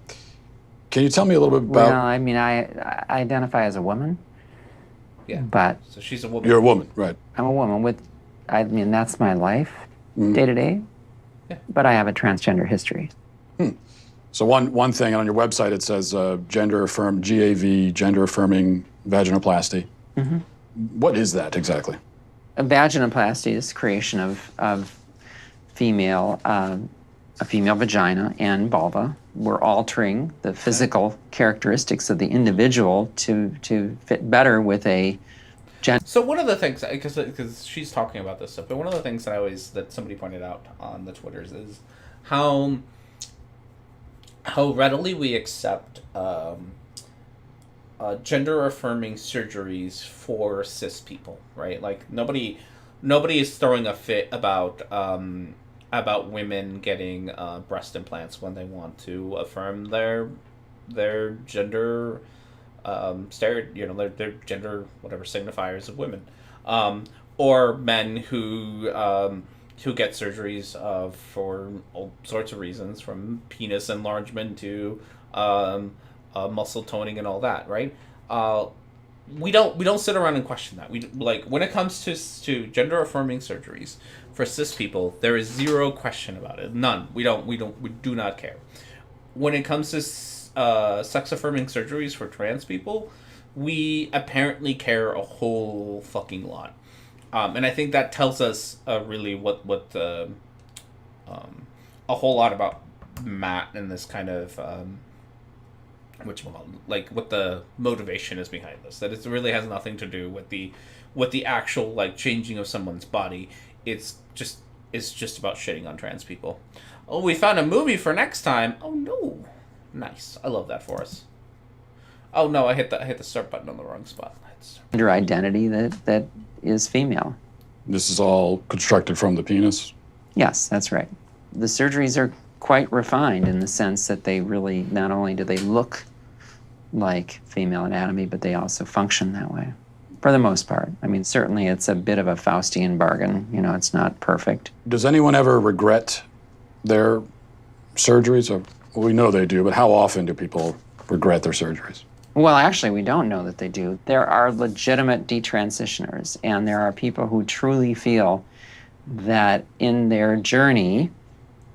Can you tell me a little bit about... Well, I mean, I identify as a woman. Yeah. But... So she's a woman. You're a woman, right. I'm a woman with... I mean, that's my life, day to day. Yeah. But I have a transgender history. So one thing on your website, it says gender-affirmed, GAV, gender-affirming vaginoplasty. Mm-hmm. What is that exactly? A vaginoplasty is creation of a female vagina and vulva. We're altering the physical characteristics of the individual to fit better with a gender. So one of the things, because she's talking about this stuff, but one of the things that somebody pointed out on the Twitters is how readily we accept gender-affirming surgeries for cis people, right? Like nobody is throwing a fit about women getting breast implants when they want to affirm their gender, their gender whatever signifiers of women, or men who get surgeries for all sorts of reasons, from penis enlargement to muscle toning and all that, right? We don't sit around and question that. We like when it comes to gender affirming surgeries for cis people, there is zero question about it. None. We do not care. When it comes to sex affirming surgeries for trans people, we apparently care a whole fucking lot. And I think that tells us really what a whole lot about Matt and this kind of what the motivation is behind this. That it really has nothing to do with the actual like changing of someone's body. It's just about shitting on trans people. Oh, we found a movie for next time. Oh no, nice. I love that for us. Oh no, I hit the start button on the wrong spot. Gender identity that is female. This is all constructed from the penis? Yes, that's right. The surgeries are quite refined in the sense that they really, not only do they look like female anatomy, but they also function that way, for the most part. I mean, certainly it's a bit of a Faustian bargain. You know, it's not perfect. Does anyone ever regret their surgeries? Well, we know they do, but how often do people regret their surgeries? Well, actually, we don't know that they do. There are legitimate detransitioners, and there are people who truly feel that in their journey,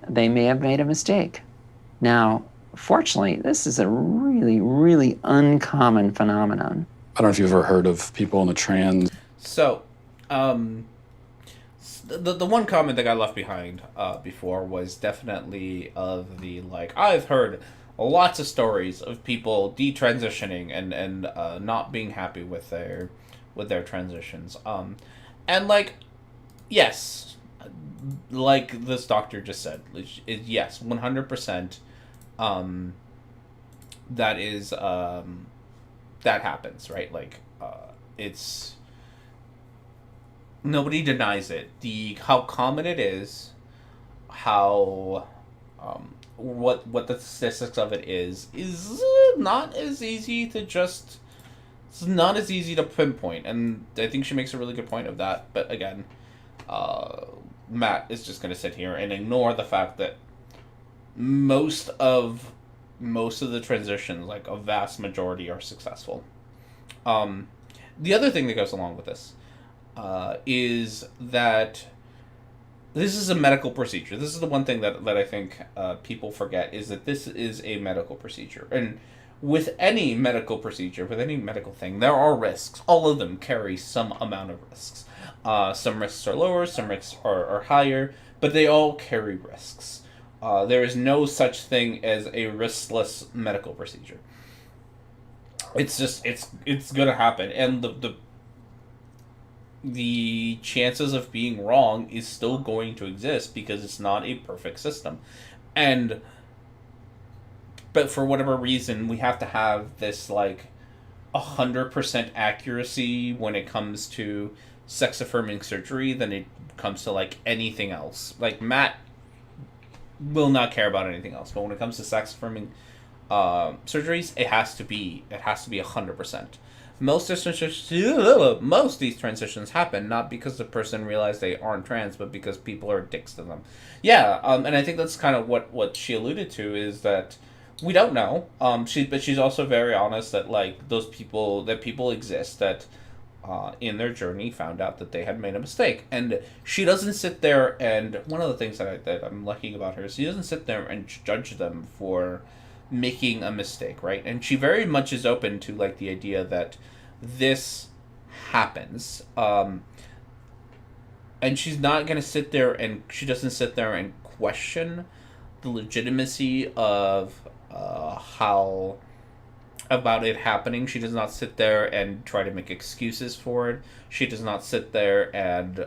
they may have made a mistake. Now, fortunately, this is a really, really uncommon phenomenon. I don't know if you've ever heard of people in the trans. So, the one comment that got left behind before was definitely of the, like, I've heard lots of stories of people detransitioning and not being happy with their transitions. And, like, yes, like this doctor just said, yes, 100%, that is, that happens, right? Like, it's, nobody denies it. How common it is, how, what the statistics of it is not as easy to just, it's not as easy to pinpoint, and I think she makes a really good point of that. But again, Matt is just going to sit here and ignore the fact that most of the transitions, like a vast majority, are successful. The other thing that goes along with this is that this is a medical procedure. This is the one thing that I think people forget, is that this is a medical procedure. And with any medical procedure, with any medical thing, there are risks. All of them carry some amount of risks. Some risks are lower, some risks are higher, but they all carry risks. There is no such thing as a riskless medical procedure. It's just, it's gonna happen. And the chances of being wrong is still going to exist because it's not a perfect system. But for whatever reason, we have to have this, like, 100% accuracy when it comes to sex-affirming surgery than it comes to, like, anything else. Like, Matt will not care about anything else, but when it comes to sex-affirming surgeries, it has to be 100%. Most of these transitions happen not because the person realized they aren't trans, but because people are dicks to them. Yeah, and I think that's kind of what she alluded to, is that we don't know. But she's also very honest that, like, people exist that in their journey found out that they had made a mistake, and she doesn't sit there. And one of the things that I'm liking about her is she doesn't sit there and judge them for making a mistake, right? And she very much is open to, like, the idea that this happens, and she's not gonna sit there, and she doesn't sit there and question the legitimacy of how about it happening. She does not sit there and try to make excuses for it. She does not sit there and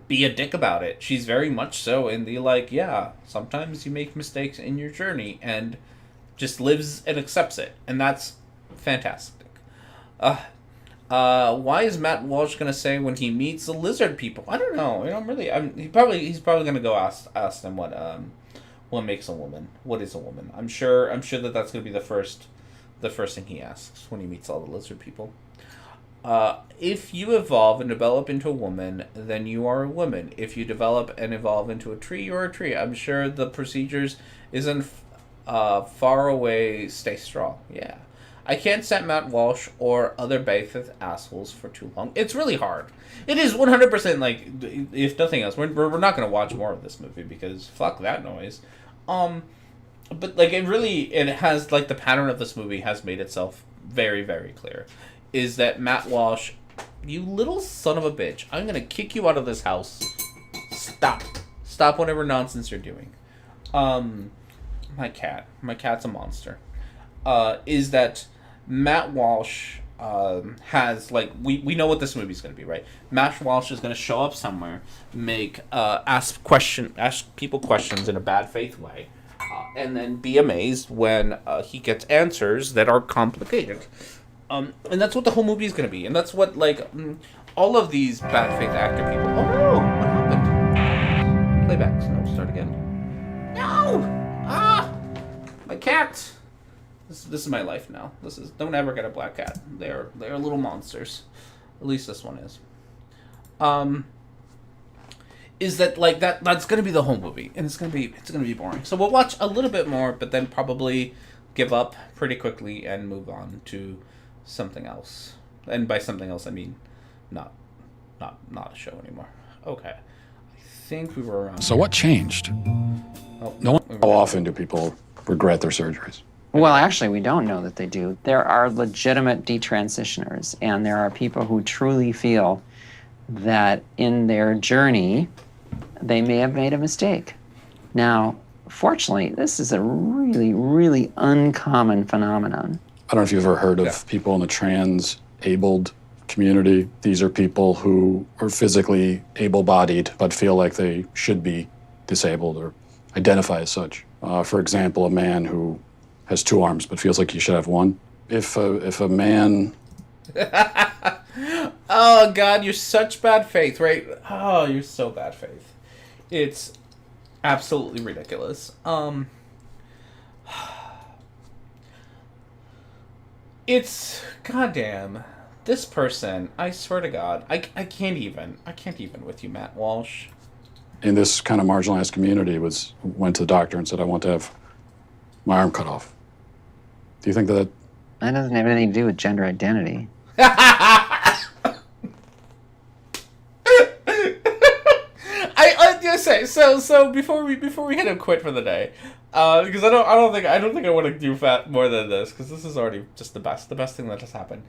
be a dick about it. She's very much so in the, like, yeah, sometimes you make mistakes in your journey, and just lives and accepts it, and that's fantastic. Why is Matt Walsh gonna say when he meets the lizard people? I don't know. He's probably gonna go ask them what makes a woman. What is a woman? I'm sure that's gonna be the first thing he asks when he meets all the lizard people. If you evolve and develop into a woman, then you are a woman. If you develop and evolve into a tree, you're a tree. I'm sure the procedures isn't far away. Stay strong. Yeah. I can't set Matt Walsh or other Batheth assholes for too long. It's really hard. It is 100%, like, if nothing else, we're not going to watch more of this movie because fuck that noise. But, like, it has, like, the pattern of this movie has made itself very, very clear. Is that Matt Walsh, you little son of a bitch, I'm going to kick you out of this house. Stop whatever nonsense you're doing. My cat's a monster. Is that Matt Walsh has, like, we know what this movie's going to be, right? Matt Walsh is going to show up somewhere, ask people questions in a bad faith way, and then be amazed when he gets answers that are complicated. And that's what the whole movie is going to be, and that's what, like, all of these bad faith actor people. Oh no! What happened? Playback. No, start again. No! My cat. This is my life now. Don't ever get a black cat. They're little monsters. At least this one is. Is that, like, that's gonna be the whole movie, and it's gonna be boring. So we'll watch a little bit more, but then probably give up pretty quickly and move on to something else. And by something else, I mean not a show anymore. Okay. I think we were around. So what changed? How often do people regret their surgeries? Well, actually, we don't know that they do. There are legitimate detransitioners, and there are people who truly feel that in their journey, they may have made a mistake. Now, fortunately, this is a really, really uncommon phenomenon. I don't know if you've ever heard of people in the trans-abled community. These are people who are physically able-bodied but feel like they should be disabled or identify as such. For example, a man who has 2 arms but feels like he should have 1. If a man... Oh, God, you're such bad faith, right? Oh, you're so bad faith. It's absolutely ridiculous. It's... Goddamn. This person, I swear to God, I can't even with you, Matt Walsh. In this kind of marginalized community went to the doctor and said, I want to have my arm cut off. Do you think that... That doesn't have anything to do with gender identity. I just say so before we hit him quit for the day, because I don't think I want to do more than this, because this is already just the best thing that has happened.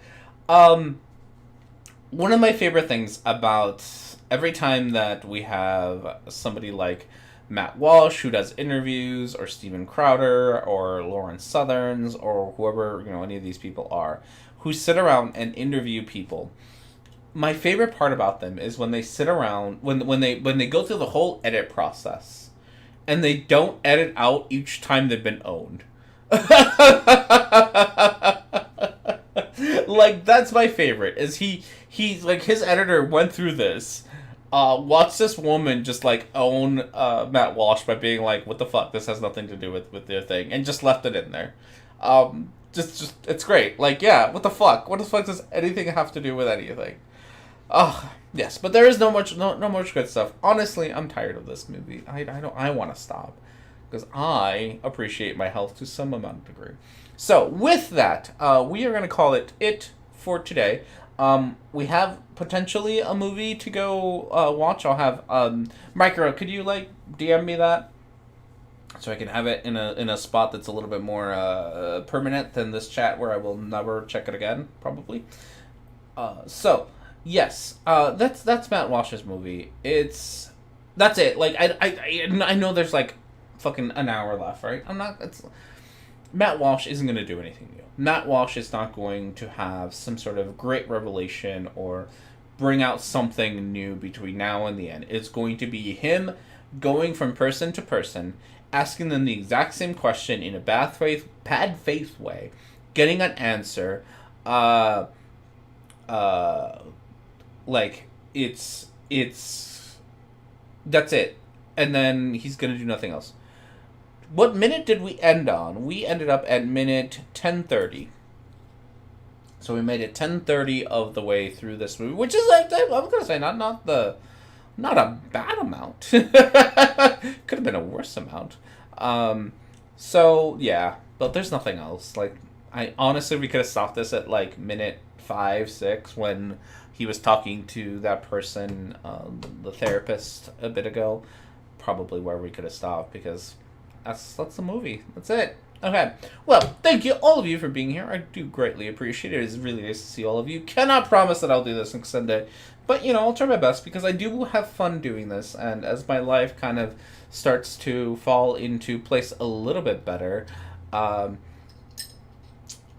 One of my favorite things about every time that we have somebody like Matt Walsh, who does interviews, or Steven Crowder, or Lauren Southerns, or whoever, any of these people are, who sit around and interview people. My favorite part about them is when they sit around, when they go through the whole edit process, and they don't edit out each time they've been owned. Like, that's my favorite, is he's like, his editor went through this, watched this woman just, like, own Matt Walsh by being like, what the fuck, this has nothing to do with their thing, and just left it in there. Just it's great. Like, yeah, what the fuck? What the fuck does anything have to do with anything? Oh, yes, but there is no much good stuff. Honestly, I'm tired of this movie. I want to stop, because I appreciate my health to some amount of degree. So, with that, we are going to call it for today. We have potentially a movie to go watch. I'll have Micro, could you DM me that, so I can have it in a spot that's a little bit more permanent than this chat, where I will never check it again, probably. So yes, that's Matt Walsh's movie. That's it. Like, I know there's like fucking an hour left, right? Matt Walsh isn't going to do anything new. Matt Walsh is not going to have some sort of great revelation or bring out something new between now and the end. It's going to be him going from person to person, asking them the exact same question in a bad faith way, getting an answer. That's it. And then he's going to do nothing else. What minute did we end on? We ended up at minute 10:30. So we made it 10:30 of the way through this movie, which is, like, I'm going to say, not a bad amount. Could have been a worse amount. So, yeah, but there's nothing else. Like, honestly, we could have stopped this at, like, minute 5, 6, when he was talking to that person, the therapist, a bit ago. Probably where we could have stopped, because that's the movie. That's it. Okay. Well, thank you, all of you, for being here. I do greatly appreciate it. It is really nice to see all of you. Cannot promise that I'll do this next Sunday, but, I'll try my best, because I do have fun doing this, and as my life kind of starts to fall into place a little bit better, I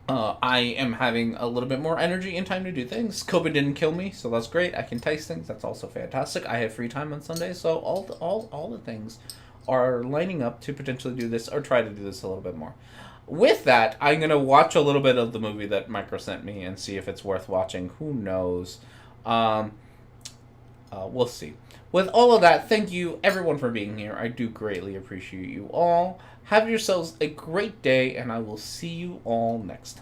am having a little bit more energy and time to do things. COVID didn't kill me, so that's great. I can taste things. That's also fantastic. I have free time on Sunday, so all the things are lining up to potentially do this, or try to do this a little bit more. With that, I'm going to watch a little bit of the movie that Micro sent me and see if it's worth watching. Who knows? We'll see. With all of that, thank you, everyone, for being here. I do greatly appreciate you all. Have yourselves a great day, and I will see you all next time.